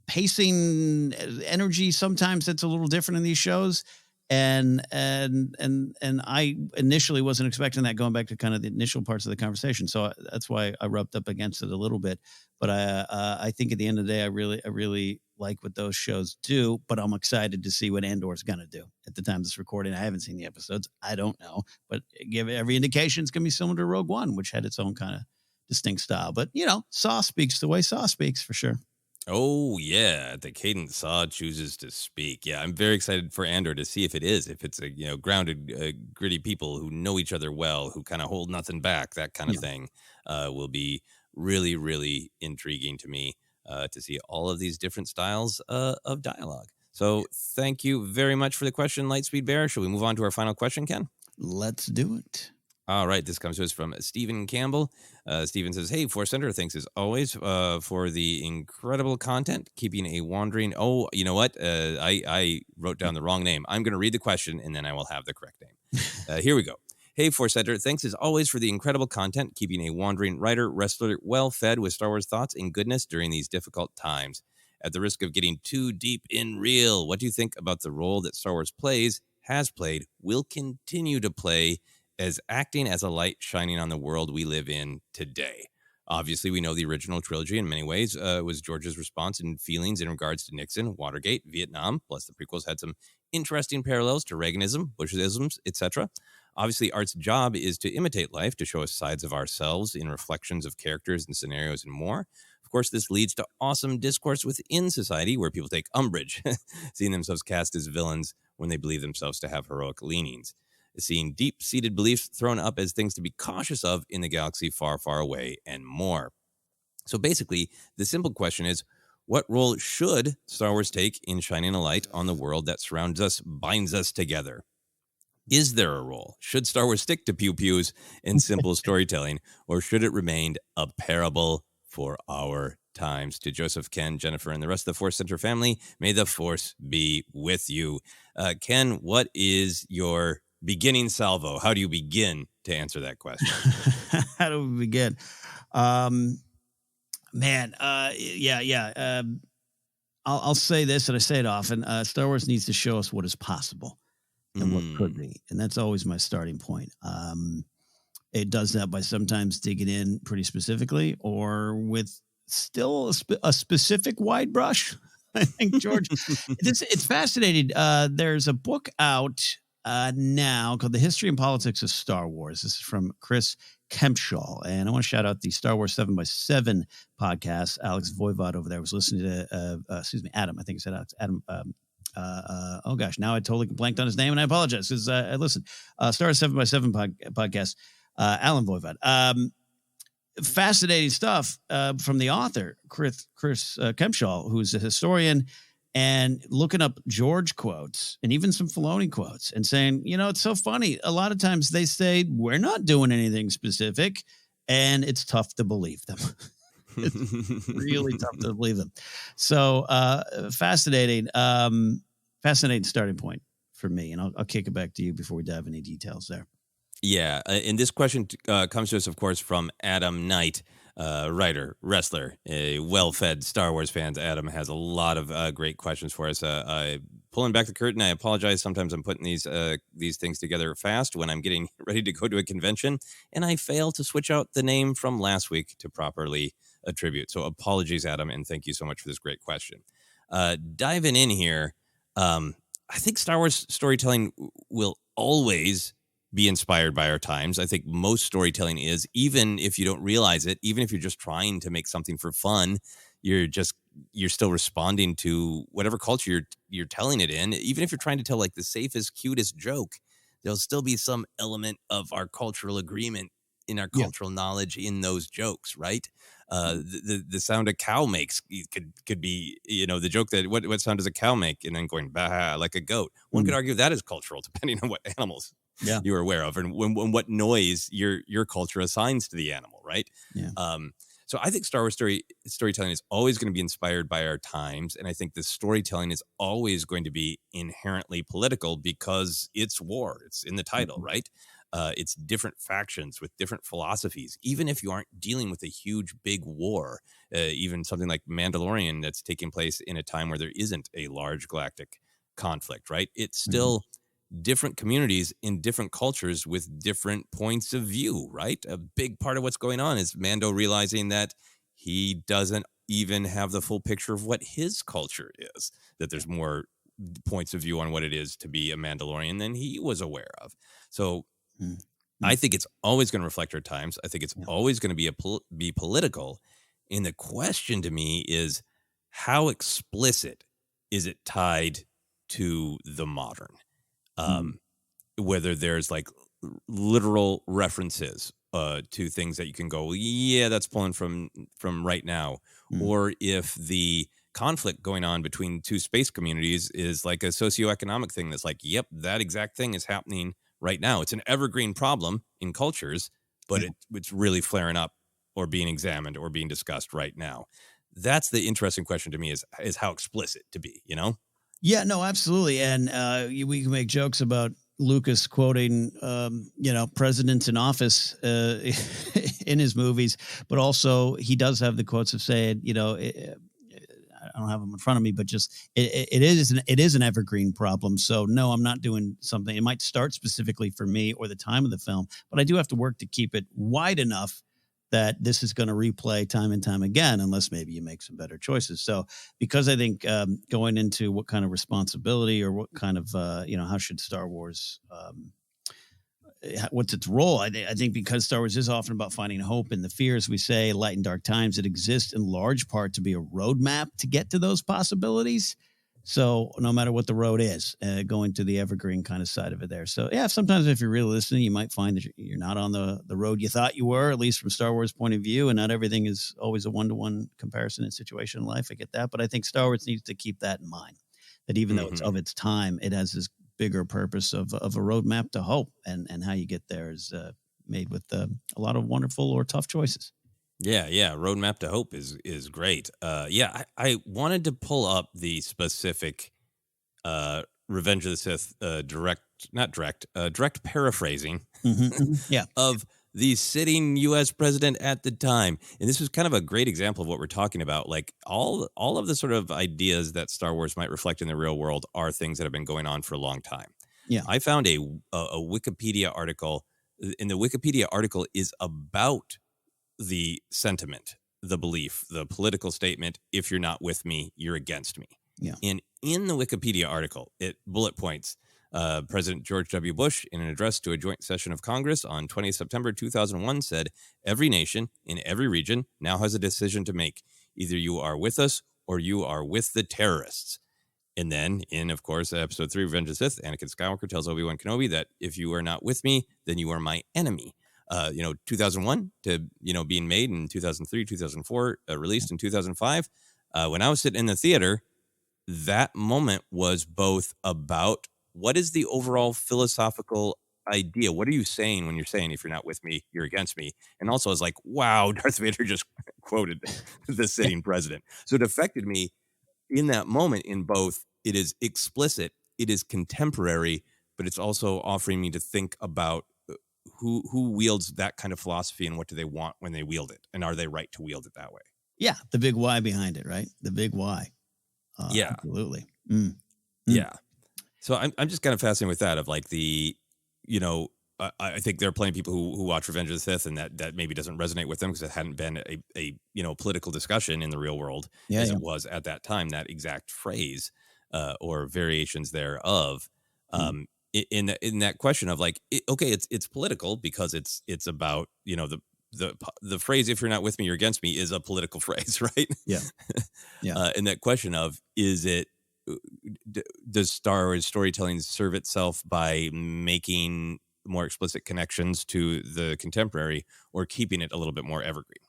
pacing energy sometimes that's a little different in these shows. And I initially wasn't expecting that, going back to kind of the initial parts of the conversation. So that's why I rubbed up against it a little bit. But I think at the end of the day, I really like what those shows do. But I'm excited to see what Andor's going to do. At the time of this recording, I haven't seen the episodes. I don't know. But give every indication it's going to be similar to Rogue One, which had its own kind of distinct style. But, Saw speaks the way Saw speaks, for sure. Oh, yeah. The cadence Saw chooses to speak. Yeah, I'm very excited for Andor to see if it's a, grounded, gritty people who know each other well, who kind of hold nothing back, that kind of thing, will be really, really intriguing to me to see all of these different styles of dialogue. So thank you very much for the question, Lightspeed Bear. Shall we move on to our final question, Ken? Let's do it. All right, this comes to us from Stephen Campbell. Stephen says, "Hey, ForceCenter, thanks as always for the incredible content, keeping a wandering." Oh, you know what? I wrote down the wrong name. I'm going to read the question, and then I will have the correct name. Here we go. "Hey, ForceCenter, thanks as always for the incredible content, keeping a wandering writer, wrestler, well-fed with Star Wars thoughts and goodness during these difficult times. At the risk of getting too deep in real, what do you think about the role that Star Wars plays, has played, will continue to play, as acting as a light shining on the world we live in today? Obviously, we know the original trilogy in many ways was George's response and feelings in regards to Nixon, Watergate, Vietnam, plus the prequels had some interesting parallels to Reaganism, Bushisms, etc. Obviously, art's job is to imitate life, to show us sides of ourselves in reflections of characters and scenarios and more. Of course, this leads to awesome discourse within society where people take umbrage, seeing themselves cast as villains when they believe themselves to have heroic leanings. Seeing deep-seated beliefs thrown up as things to be cautious of in the galaxy far, far away, and more. So basically, the simple question is, what role should Star Wars take in shining a light on the world that surrounds us, binds us together? Is there a role? Should Star Wars stick to pew-pews and simple storytelling, or should it remain a parable for our times? To Joseph, Ken, Jennifer, and the rest of the ForceCenter family, may the Force be with you. Ken, what is your beginning salvo? How do you begin to answer that question? How do we begin? I'll say this, and I say it often. Star Wars needs to show us what is possible. and what could be. And that's always my starting point. It does that by sometimes digging in pretty specifically or with still a specific wide brush. I think, George, it's fascinating. There's a book out now called The History and Politics of Star Wars. This is from Chris Kempshaw. And I want to shout out the Star Wars 7x7 podcast. Alex Voivod over there was listening to, Adam. I think he said Alex. Adam. Oh gosh, now I totally blanked on his name, and I apologize because I listened. Star Wars 7x7 podcast. Alan Voivod. Fascinating stuff from the author, Chris Kempshaw, who's a historian, and looking up George quotes and even some Filoni quotes and saying, it's so funny. A lot of times they say, we're not doing anything specific, and it's tough to believe them. It's really tough to believe them. So fascinating starting point for me. And I'll kick it back to you before we dive any details there. Yeah, and this question comes to us, of course, from Adam Knight, writer, wrestler, a well-fed Star Wars fan. Adam has a lot of great questions for us. Pulling back the curtain, I apologize. Sometimes I'm putting these things together fast when I'm getting ready to go to a convention, and I fail to switch out the name from last week to properly attribute. So apologies, Adam, and thank you so much for this great question. Diving in here, I think Star Wars storytelling will always be inspired by our times. I think most storytelling is, even if you don't realize it, even if you're just trying to make something for fun, you're still responding to whatever culture you're telling it in. Even if you're trying to tell like the safest, cutest joke, there'll still be some element of our cultural agreement in our cultural knowledge in those jokes, right? The sound a cow makes could be, the joke that what sound does a cow make, and then going bah like a goat. One could argue that is cultural, depending on what animals you're aware of and what noise your culture assigns to the animal, right? Yeah. So I think Star Wars storytelling is always going to be inspired by our times, and I think the storytelling is always going to be inherently political because it's war. It's in the title, right? It's different factions with different philosophies. Even if you aren't dealing with a huge, big war, even something like Mandalorian that's taking place in a time where there isn't a large galactic conflict, right? It's still different communities in different cultures with different points of view, right? A big part of what's going on is Mando realizing that he doesn't even have the full picture of what his culture is, that there's more points of view on what it is to be a Mandalorian than he was aware of. So I think it's always going to reflect our times. I think it's always going to be political. And the question to me is, how explicit is it tied to the modern? Whether there's like literal references to things that you can go, yeah, that's pulling from right now, or if the conflict going on between two space communities is like a socioeconomic thing that's like, yep, that exact thing is happening right now. It's an evergreen problem in cultures, but it's really flaring up or being examined or being discussed right now. That's the interesting question to me, is how explicit to be, Yeah, no, absolutely. And we can make jokes about Lucas quoting, presidents in office in his movies, but also he does have the quotes of saying, I don't have them in front of me, but just it is an evergreen problem. So no, I'm not doing something. It might start specifically for me or the time of the film, but I do have to work to keep it wide enough that this is going to replay time and time again, unless maybe you make some better choices. So because I think going into what kind of responsibility or what kind of, how should Star Wars, what's its role? I think because Star Wars is often about finding hope in the fears, we say, light and dark times, it exists in large part to be a roadmap to get to those possibilities. So no matter what the road is, going to the evergreen kind of side of it there. So yeah, sometimes if you're really listening, you might find that you're not on the road you thought you were, at least from Star Wars point of view. And not everything is always a one-to-one comparison and situation in life. I get that. But I think Star Wars needs to keep that in mind, that even though it's of its time, it has this bigger purpose of a roadmap to hope. And how you get there is made with a lot of wonderful or tough choices. Yeah. Roadmap to Hope is great. I wanted to pull up the specific Revenge of the Sith direct paraphrasing of the sitting U.S. president at the time. And this was kind of a great example of what we're talking about. Like all of the sort of ideas that Star Wars might reflect in the real world are things that have been going on for a long time. Yeah. I found a Wikipedia article, and the Wikipedia article is about the sentiment, the belief, the political statement, if you're not with me, you're against me. Yeah. And in the Wikipedia article, it bullet points President George W. Bush, in an address to a joint session of Congress on 20th September 2001, said, "Every nation in every region now has a decision to make. Either you are with us or you are with the terrorists." And then in, of course, episode 3, Revenge of the Sith, Anakin Skywalker tells Obi-Wan Kenobi that if you are not with me, then you are my enemy. 2001 to, being made in 2003, 2004, released in 2005. When I was sitting in the theater, that moment was both about what is the overall philosophical idea? What are you saying when you're saying, if you're not with me, you're against me? And also I was like, wow, Darth Vader just quoted the sitting president. So it affected me in that moment in both, it is explicit, it is contemporary, but it's also offering me to think about who wields that kind of philosophy and what do they want when they wield it, and are they right to wield it that way? Yeah, the big why behind it, right? The big why. Yeah, absolutely. Yeah. So I'm just kind of fascinated with that, of like the, I think there are plenty of people who watch Revenge of the Sith and that maybe doesn't resonate with them because it hadn't been a political discussion in the real world it was at that time, that exact phrase or variations thereof. In that question of like, it's political because it's about, the phrase, if you're not with me, you're against me, is a political phrase, right? Yeah. And that question of, does Star Wars storytelling serve itself by making more explicit connections to the contemporary or keeping it a little bit more evergreen?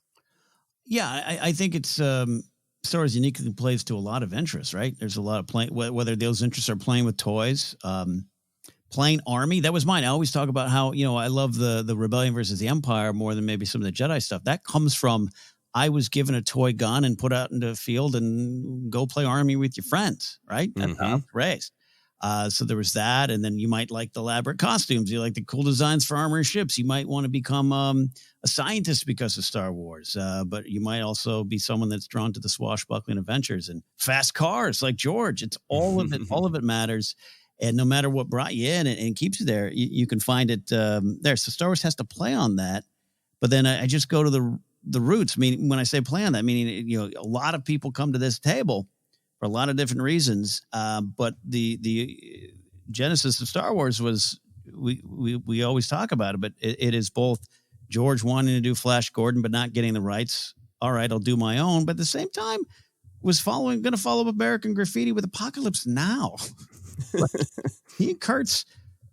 Yeah, I think it's Star Wars uniquely plays to a lot of interests, right? There's a lot of playing, whether those interests are playing with toys, playing army. That was mine. I always talk about how, I love the Rebellion versus the Empire more than maybe some of the Jedi stuff. That comes from, I was given a toy gun and put out into the field and go play army with your friends, right? That's how I was raised. So there was that. And then you might like the elaborate costumes. You like the cool designs for armor and ships. You might want to become a scientist because of Star Wars. But you might also be someone that's drawn to the swashbuckling adventures and fast cars like George. It's all of it. All of it matters. And no matter what brought you in and keeps you there, you can find it there. So Star Wars has to play on that. But then I just go to the roots. Meaning, when I say play on that, meaning, a lot of people come to this table for a lot of different reasons. But the genesis of Star Wars was, we always talk about it, but it is both George wanting to do Flash Gordon, but not getting the rights. All right, I'll do my own. But at the same time, was going to follow up American Graffiti with Apocalypse Now. He and Kurtz,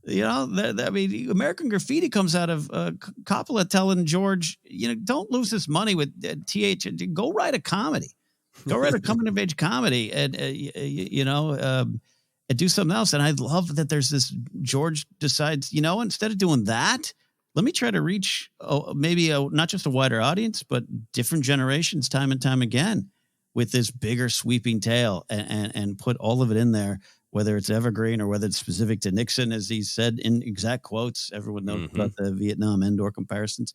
American Graffiti comes out of Coppola telling George, don't lose this money with go write a comedy. Go write a coming-of-age comedy and, and do something else. And I love that there's this, George decides, instead of doing that, let me try to reach maybe not just a wider audience, but different generations time and time again with this bigger sweeping tale and put all of it in there, whether it's evergreen or whether it's specific to Nixon, as he said in exact quotes. Everyone knows about the Vietnam Endor comparisons.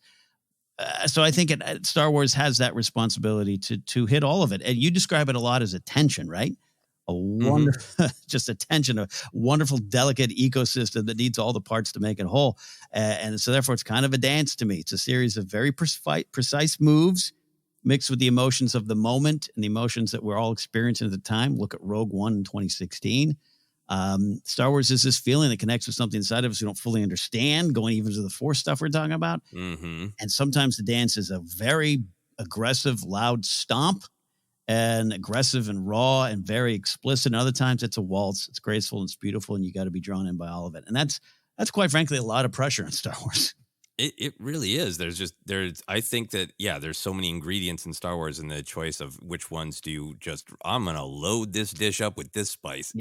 So I think Star Wars has that responsibility to hit all of it. And you describe it a lot as a tension, right? A wonderful, just a tension, a wonderful, delicate ecosystem that needs all the parts to make it whole. And so therefore it's kind of a dance to me. It's a series of very precise moves mixed with the emotions of the moment and the emotions that we're all experiencing at the time. Look at Rogue One in 2016. Star Wars is this feeling that connects with something inside of us we don't fully understand, going even to the Force stuff we're talking about. And sometimes the dance is a very aggressive, loud stomp, and aggressive and raw and very explicit. And other times it's a waltz. It's graceful and it's beautiful, and you got to be drawn in by all of it. And that's quite frankly a lot of pressure on Star Wars. It really is. I think that, there's so many ingredients in Star Wars, and the choice of which ones do you I'm going to load this dish up with this spice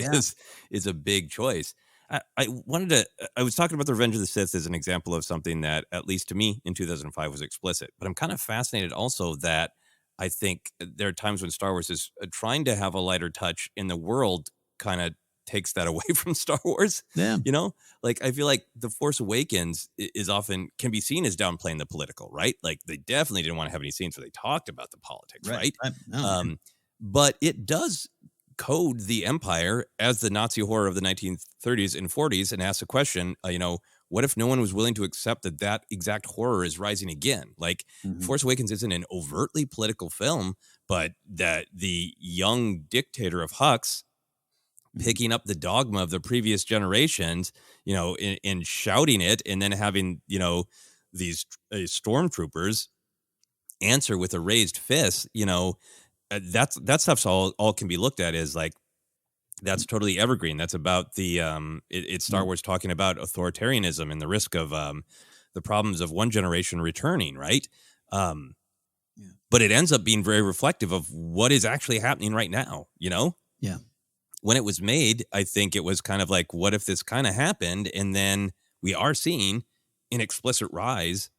is a big choice. I was talking about the Revenge of the Sith as an example of something that, at least to me in 2005, was explicit, but I'm kind of fascinated also that I think there are times when Star Wars is trying to have a lighter touch, and the world kind of takes that away from Star Wars. Yeah. Like I feel like The Force Awakens is often can be seen as downplaying the political, right? Like they definitely didn't want to have any scenes where they talked about the politics, right? No. But it does code the Empire as the Nazi horror of the 1930s and 40s and ask the question, what if no one was willing to accept that exact horror is rising again? Like, Force Awakens isn't an overtly political film, but that the young dictator of Hux picking up the dogma of the previous generations, in shouting it, and then having, these stormtroopers answer with a raised fist, that stuff's all can be looked at as like, that's totally evergreen. That's about the it's Star Wars talking about authoritarianism and the risk of the problems of one generation returning, right? But it ends up being very reflective of what is actually happening right now, Yeah. When it was made, I think it was kind of like, what if this kind of happened? And then we are seeing an explicit rise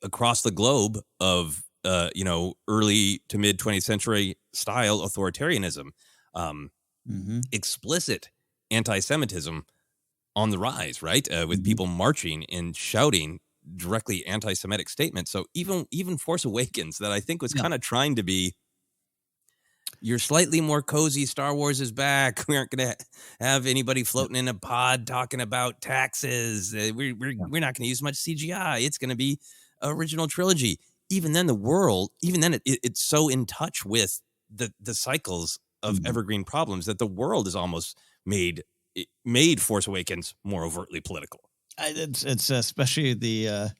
across the globe of early to mid 20th century style authoritarianism. Explicit anti-Semitism on the rise, right? With people marching and shouting directly anti-Semitic statements. So even Force Awakens, that I think was kind of trying to be, you're slightly more cozy, Star Wars is back. We aren't going to have anybody floating in a pod talking about taxes. We're not going to use much CGI. It's going to be original trilogy. Even then, it's so in touch with the cycles of evergreen problems that the world is almost made Force Awakens more overtly political. It's especially the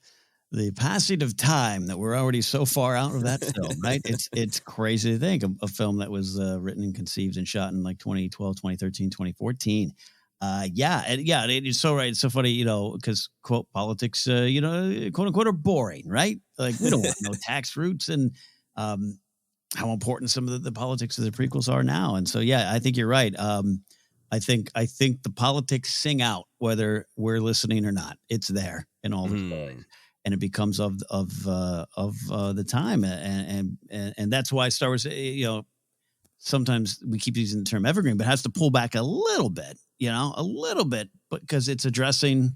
passing of time that we're already so far out of that film, right? It's crazy to think a film that was written and conceived and shot in like 2012, 2013, 2014. It's so right. It's so funny, because quote politics, quote unquote, are boring, right? Like, we don't want no tax routes and how important some of the politics of the prequels are now. And so, I think you're right. I think the politics sing out whether we're listening or not. It's there in all the stories, and it becomes of the time, and that's why Star Wars, sometimes we keep using the term evergreen, but has to pull back a little bit, but because it's addressing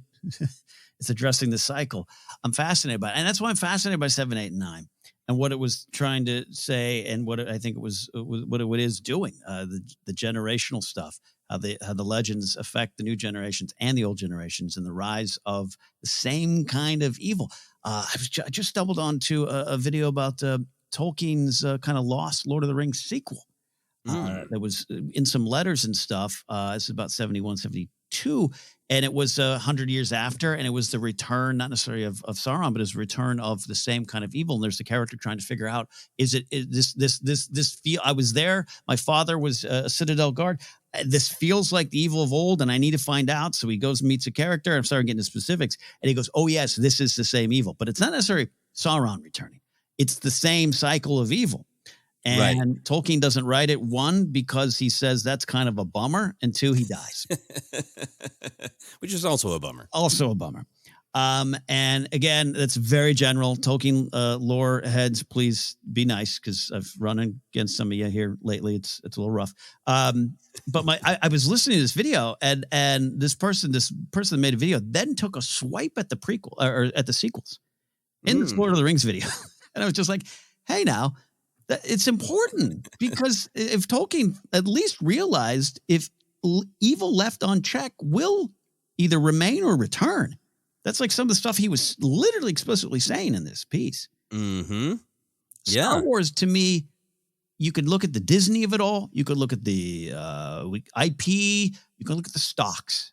the cycle. I'm fascinated by it, and that's why I'm fascinated by 7, 8, and 9. And what it was trying to say, and what I think what it is doing, the generational stuff, how the legends affect the new generations and the old generations, and the rise of the same kind of evil. I just stumbled onto a video about Tolkien's kind of lost Lord of the Rings sequel. That was in some letters and stuff. This is about 71, 72. And it was 100 years after, and it was the return, not necessarily of Sauron, but it was the return of the same kind of evil. And there's the character trying to figure out, is this feel? I was there. My father was a Citadel guard. This feels like the evil of old, and I need to find out. So he goes and meets a character. I'm starting getting into specifics, and he goes, "Oh yes, this is the same evil, but it's not necessarily Sauron returning. It's the same cycle of evil." And Tolkien doesn't write it, 1, because he says that's kind of a bummer, and 2, he dies. Which is also a bummer. And again, that's very general. Tolkien lore heads, please be nice, because I've run against some of you here lately. It's a little rough. But I was listening to this video, and this person that made a video then took a swipe at the prequel or at the sequels in this Lord of the Rings video. And I was just like, hey, now, it's important, because if Tolkien at least realized if evil left unchecked will either remain or return. That's like some of the stuff he was literally explicitly saying in this piece. Star Wars, to me, you could look at the Disney of it all. You could look at the IP. You could look at the stocks.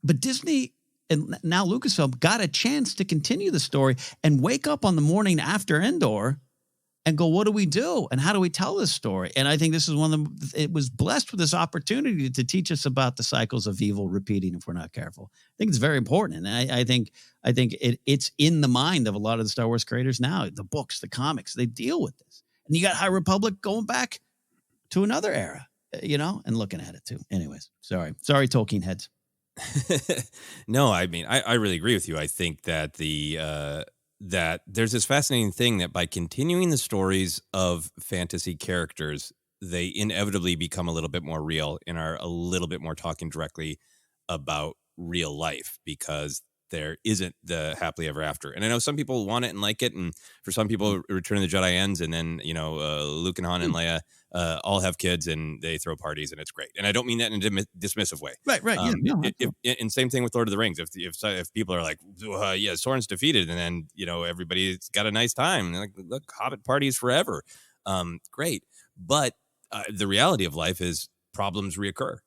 But Disney and now Lucasfilm got a chance to continue the story and wake up on the morning after Endor and go, what do we do? And how do we tell this story? And I think this is it was blessed with this opportunity to teach us about the cycles of evil repeating if we're not careful. I think it's very important. And I think it's in the mind of a lot of the Star Wars creators now. The books, the comics, they deal with this. And you got High Republic going back to another era, and looking at it too. Anyways, sorry, Tolkien heads. No, I mean, I really agree with you. I think that that there's this fascinating thing that by continuing the stories of fantasy characters, they inevitably become a little bit more real and are a little bit more talking directly about real life, because there isn't the happily ever after. And I know some people want it and like it, and for some people Return of the Jedi ends, and then Luke and Han and Leia all have kids and they throw parties and it's great. And I don't mean that in a dismissive way. Right. And same thing with Lord of the Rings. If people are like, yeah, Sauron's defeated, and then everybody's got a nice time, and they're like, look, Hobbit parties forever, great. But the reality of life is problems reoccur.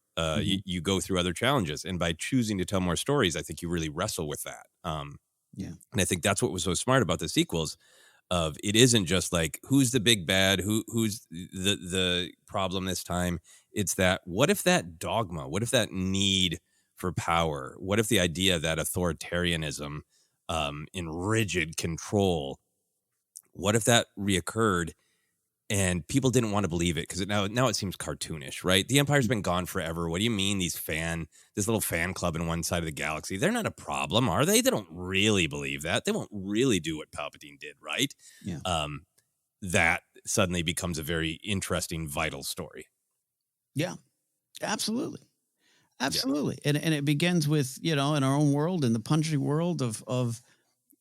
You go through other challenges, and by choosing to tell more stories, I think you really wrestle with that. And I think that's what was so smart about the sequels. Of it isn't just like who's the big bad, who's the problem this time. It's that what if that dogma, what if that need for power, what if the idea that authoritarianism in rigid control, what if that reoccurred and people didn't want to believe it because now it seems cartoonish, right? The Empire's been gone forever. What do you mean this little fan club in one side of the galaxy? They're not a problem, are they? They don't really believe that. They won't really do what Palpatine did, right? Yeah. That suddenly becomes a very interesting, vital story. Yeah, absolutely. Absolutely. Yeah. And it begins with, in our own world, in the punchy world of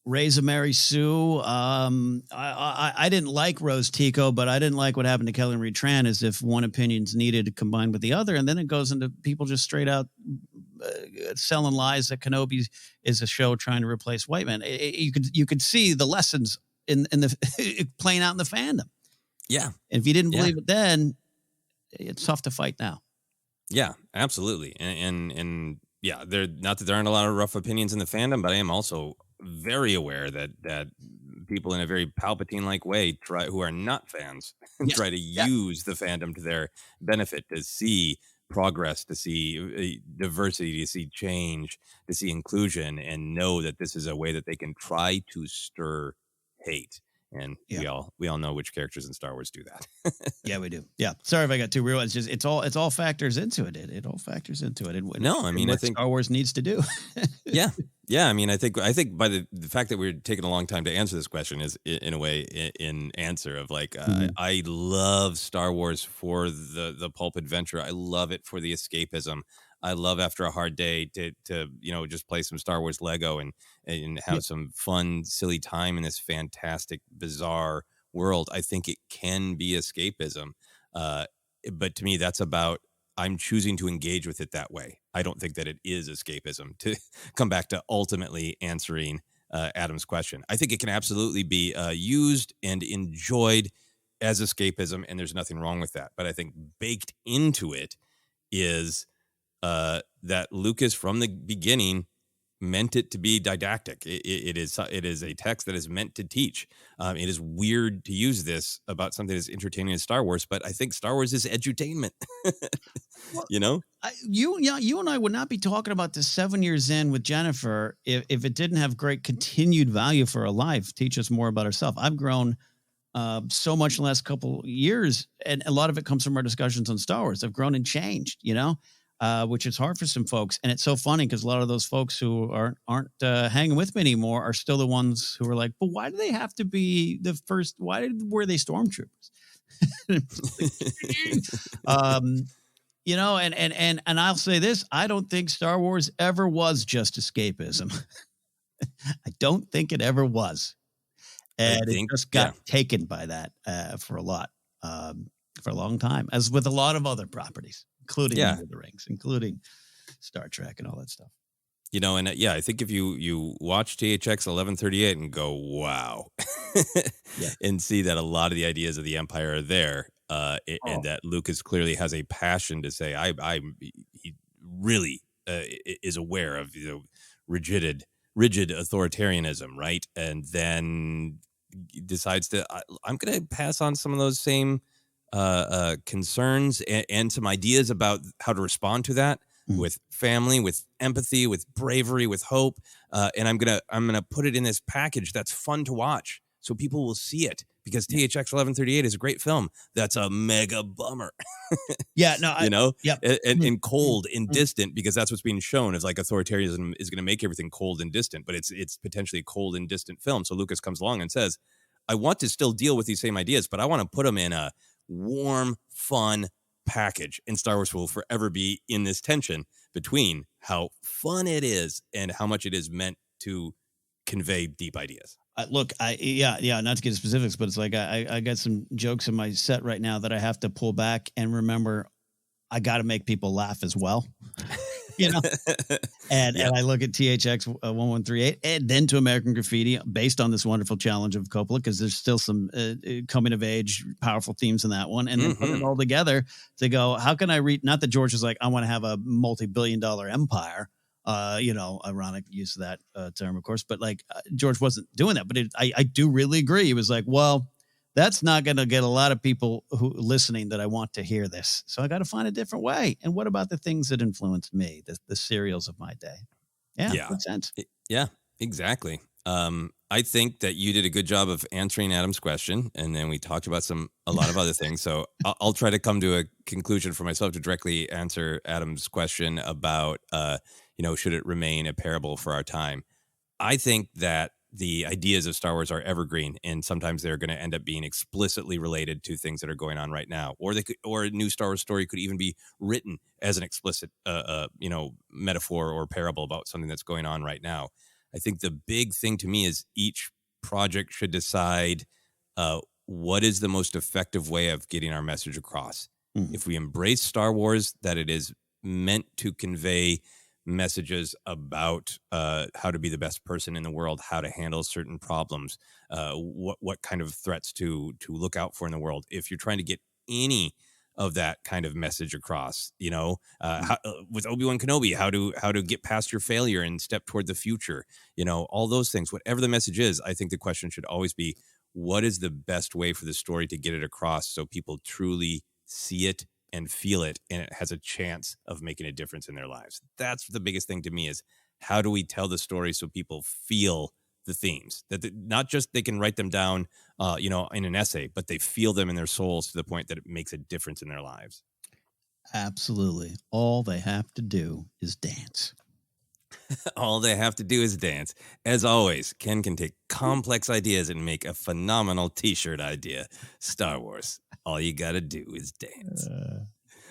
Reza Mary Sue. I didn't like Rose Tico, but I didn't like what happened to Kelly Marie Tran, as if one opinion's needed combined with the other. And then it goes into people just straight out selling lies that Kenobi is a show trying to replace white men. You could see the lessons in the playing out in the fandom. Yeah. And if you didn't believe it then, it's tough to fight now. Yeah, absolutely. And yeah, there not that there aren't a lot of rough opinions in the fandom, but I am also very aware that people in a very Palpatine-like way who are not fans try to use the fandom to their benefit, to see progress, to see diversity, to see change, to see inclusion, and know that this is a way that they can try to stir hate. And we all know which characters in Star Wars do that. Yeah, we do. Yeah. Sorry if I got too real. It's just it's all factors into it. It all factors into it. I think Star Wars needs to do. Yeah. I mean, I think by the fact that we're taking a long time to answer this question is in a way in answer of like I love Star Wars for the pulp adventure. I love it for the escapism. I love after a hard day to just play some Star Wars Lego and have some fun, silly time in this fantastic, bizarre world. I think it can be escapism. But to me, that's about I'm choosing to engage with it that way. I don't think that it is escapism, to come back to ultimately answering Adam's question. I think it can absolutely be used and enjoyed as escapism, and there's nothing wrong with that. But I think baked into it is that Lucas from the beginning meant it to be didactic. It is a text that is meant to teach. It is weird to use this about something as entertaining as Star Wars, but I think Star Wars is edutainment. Well, you and I would not be talking about this 7 years in with Jennifer if it didn't have great continued value for our life, teach us more about ourselves. I've grown so much in the last couple years, and a lot of it comes from our discussions on Star Wars. I've grown and changed, which is hard for some folks. And it's so funny because a lot of those folks who aren't hanging with me anymore are still the ones who are like, but why do they have to be the first? Were they stormtroopers? And I'll say this, I don't think Star Wars ever was just escapism. I don't think it ever was. And it just got taken by that for a long time, as with a lot of other properties, including Lord of the Rings, including Star Trek and all that stuff. I think if you watch THX 1138 and go, wow, and see that a lot of the ideas of the Empire are there, and that Lucas clearly has a passion to say, he really is aware of rigid authoritarianism, right? And then decides to, I'm going to pass on some of those same concerns and some ideas about how to respond to that with family, with empathy, with bravery, with hope, and I'm gonna put it in this package that's fun to watch, so people will see it, because THX 1138 is a great film. That's a mega bummer. And cold and distant, because that's what's being shown as like authoritarianism is going to make everything cold and distant, but it's potentially a cold and distant film. So Lucas comes along and says, I want to still deal with these same ideas, but I want to put them in a warm, fun package. And Star Wars will forever be in this tension between how fun it is and how much it is meant to convey deep ideas. Look, not to get specifics, but it's like I got some jokes in my set right now that I have to pull back and remember. I got to make people laugh as well, you know. And I look at THX 1138 and then to American Graffiti based on this wonderful challenge of Coppola, because there's still some coming of age, powerful themes in that one. And then put it all together to go, how can I read? Not that George was like, I want to have a multi-billion-dollar empire. Ironic use of that term, of course, but like George wasn't doing that. But I do really agree. He was like, well, that's not going to get a lot of people who listening that I want to hear this. So I got to find a different way. And what about the things that influenced me, the serials of my day? Yeah. Makes sense. Yeah, exactly. I think that you did a good job of answering Adam's question, and then we talked about a lot of other things. So I'll try to come to a conclusion for myself to directly answer Adam's question about, should it remain a parable for our time? I think that the ideas of Star Wars are evergreen, and sometimes they're going to end up being explicitly related to things that are going on right now, or a new Star Wars story could even be written as an explicit, metaphor or parable about something that's going on right now. I think the big thing to me is each project should decide what is the most effective way of getting our message across. Mm-hmm. If we embrace Star Wars, that it is meant to convey messages about how to be the best person in the world, how to handle certain problems, what kind of threats to look out for in the world. If you're trying to get any of that kind of message across, with Obi-Wan Kenobi, how to get past your failure and step toward the future, all those things, whatever the message is, I think the question should always be, what is the best way for the story to get it across so people truly see it and feel it, and it has a chance of making a difference in their lives. That's the biggest thing to me, is how do we tell the story so people feel the themes, that not just they can write them down, in an essay, but they feel them in their souls to the point that it makes a difference in their lives. Absolutely. All they have to do is dance. All they have to do is dance. As always, Ken can take complex ideas and make a phenomenal t-shirt idea. Star Wars. All you got to do is dance.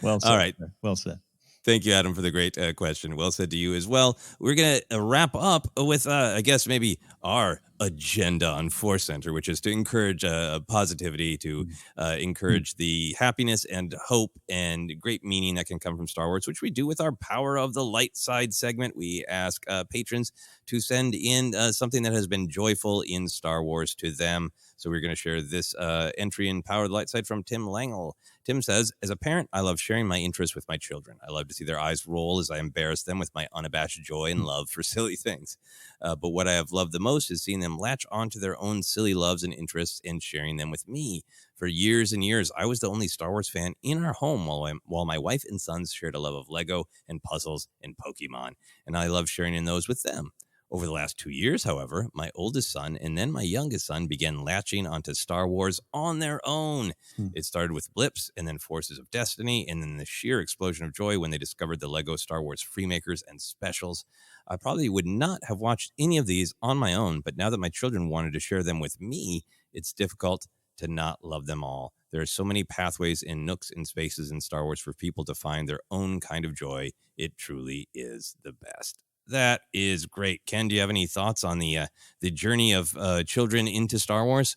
Well said. All right. Sir. Well said. Thank you, Adam, for the great question. Well said to you as well. We're going to wrap up with, I guess, maybe our agenda on ForceCenter, which is to encourage positivity, to encourage the happiness and hope and great meaning that can come from Star Wars, which we do with our Power of the Light Side segment. We ask patrons to send in something that has been joyful in Star Wars to them. So we're going to share this entry in Power of the Light Side from Tim Langle. Tim says, as a parent, I love sharing my interests with my children. I love to see their eyes roll as I embarrass them with my unabashed joy and love for silly things. But what I have loved the most is seeing them latch onto their own silly loves and interests and sharing them with me. For years and years, I was the only Star Wars fan in our home while my wife and sons shared a love of Lego and puzzles and Pokemon, and I love sharing in those with them. Over the last 2 years, however, my oldest son and then my youngest son began latching onto Star Wars on their own. It started with blips and then Forces of Destiny, and then the sheer explosion of joy when they discovered the Lego Star Wars Freemakers and Specials. I probably would not have watched any of these on my own, but now that my children wanted to share them with me, it's difficult to not love them all. There are so many pathways and nooks and spaces in Star Wars for people to find their own kind of joy. It truly is the best. That is great. Ken, do you have any thoughts on the journey of children into Star Wars?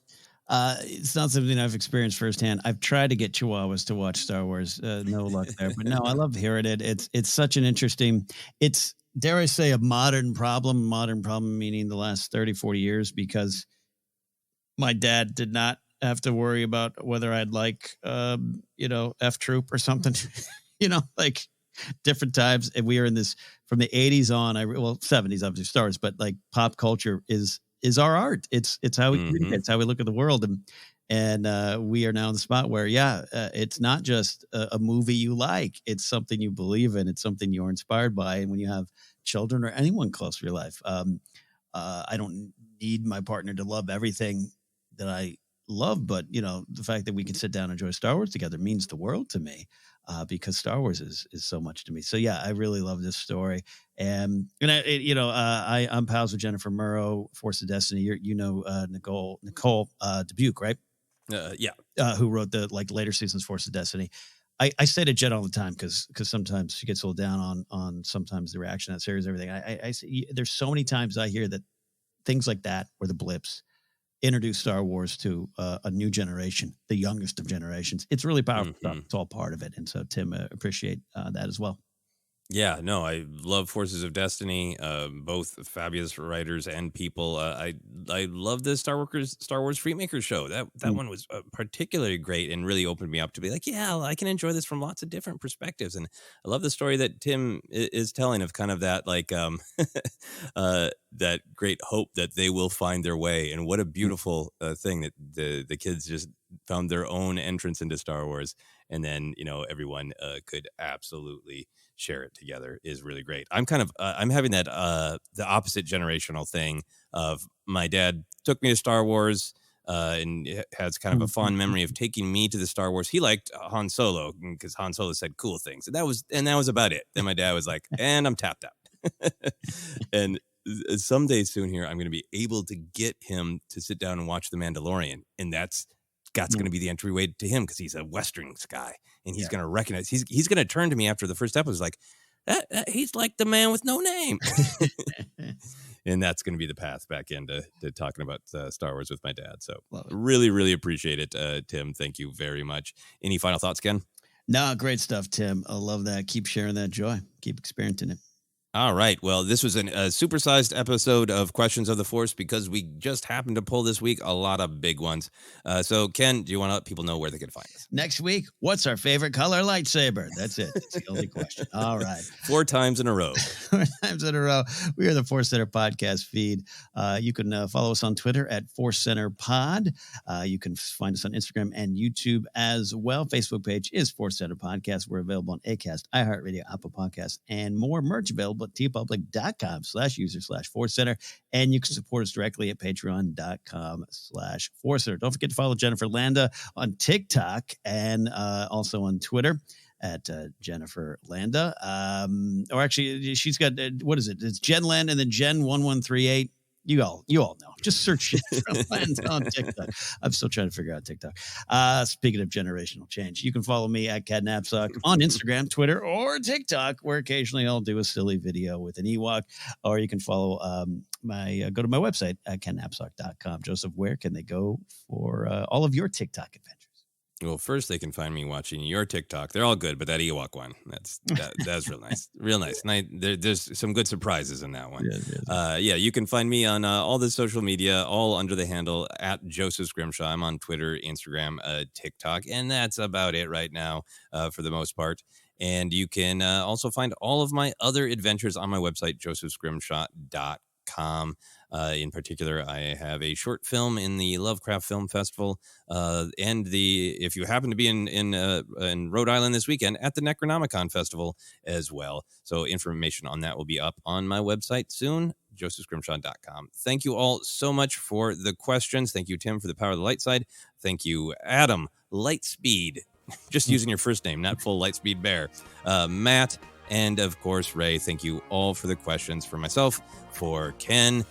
It's not something I've experienced firsthand. I've tried to get Chihuahuas to watch Star Wars. No luck there. But no, I love hearing it. It's such an interesting, it's, dare I say, a modern problem meaning the last 30, 40 years, because my dad did not have to worry about whether I'd like, F Troop or something, like different times. And we are in this from the 80s on, 70s, obviously Star Wars, but like pop culture is our art. It's how we communicate. It's how we look at the world. And we are now in the spot where, it's not just a movie you like. It's something you believe in. It's something you're inspired by. And when you have children or anyone close to your life, I don't need my partner to love everything that I love, but the fact that we can sit down and enjoy Star Wars together means the world to me, because Star Wars is so much to me. So I really love this story, and I'm pals with Jennifer Murrow, Force of Destiny. Nicole Dubuque, right? Who wrote the later seasons Force of Destiny. I say to Jen all the time because sometimes she gets a little down on sometimes the reaction to that series, everything. I say there's so many times I hear that things like that, or the blips, introduce Star Wars to a new generation, the youngest of generations. It's really powerful stuff. It's all part of it. And so, Tim, appreciate that as well. Yeah, no, I love Forces of Destiny, both fabulous writers and people. I love the Star Wars Freemakers show. That one was particularly great and really opened me up to be like, yeah, I can enjoy this from lots of different perspectives. And I love the story that Tim is telling of kind of that, like, that great hope that they will find their way. And what a beautiful thing that the kids just found their own entrance into Star Wars. And then, everyone could absolutely share it together is really great. I'm kind of I'm having that the opposite generational thing of my dad took me to Star Wars and has kind of a fond memory of taking me to the Star Wars. He liked Han Solo because Han Solo said cool things, and that was about it. Then my dad was like, and I'm tapped out. And someday soon here, I'm going to be able to get him to sit down and watch The Mandalorian, and that's going to be the entryway to him because he's a Westerns guy. And he's going to recognize, he's going to turn to me after the first episode like, he's like the man with no name. And that's going to be the path back into talking about Star Wars with my dad. So really, really appreciate it, Tim. Thank you very much. Any final thoughts, Ken? No, great stuff, Tim. I love that. Keep sharing that joy. Keep experiencing it. All right. Well, this was a supersized episode of Questions of the Force because we just happened to pull this week a lot of big ones. So, Ken, do you want to let people know where they can find us? Next week, what's our favorite color lightsaber? That's it. That's the only question. All right. 4 times in a row. 4 times in a row. We are the ForceCenter podcast feed. You can follow us on Twitter at ForceCenter Pod. You can find us on Instagram and YouTube as well. Facebook page is ForceCenter Podcast. We're available on Acast, iHeartRadio, Apple Podcasts, and more. Merch available at tpublic.com/user/ForceCenter. And you can support us directly at patreon.com/ForceCenter. Don't forget to follow Jennifer Landa on TikTok and also on Twitter at Jennifer Landa. Or actually, she's got, what is it? It's Jen Landa and then Jen1138. You all know. Just search Jennifer Landa on TikTok. I'm still trying to figure out TikTok. Speaking of generational change, you can follow me at Napzok on Instagram, Twitter, or TikTok, where occasionally I'll do a silly video with an Ewok. Or you can follow go to my website at kennapzok.com. Joseph, where can they go for all of your TikTok adventures? Well, first they can find me watching your TikTok. They're all good, but that Ewok one, that's real nice. Real nice. And there's some good surprises in that one. Yeah, you can find me on all the social media, all under the handle at Joseph Scrimshaw. I'm on Twitter, Instagram, TikTok, and that's about it right now for the most part. And you can also find all of my other adventures on my website, josephscrimshaw.com. In particular, I have a short film in the Lovecraft Film Festival, and if you happen to be in Rhode Island this weekend, at the Necronomicon Festival as well. So information on that will be up on my website soon, josephscrimshaw.com. Thank you all so much for the questions. Thank you, Tim, for the Power of the Light side. Thank you, Adam, Lightspeed, just using your first name, not full Lightspeed Bear, Matt, and of course, Ray. Thank you all for the questions. For myself, for Ken,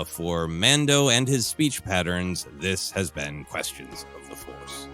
for Mando and his speech patterns, this has been Questions of the Force.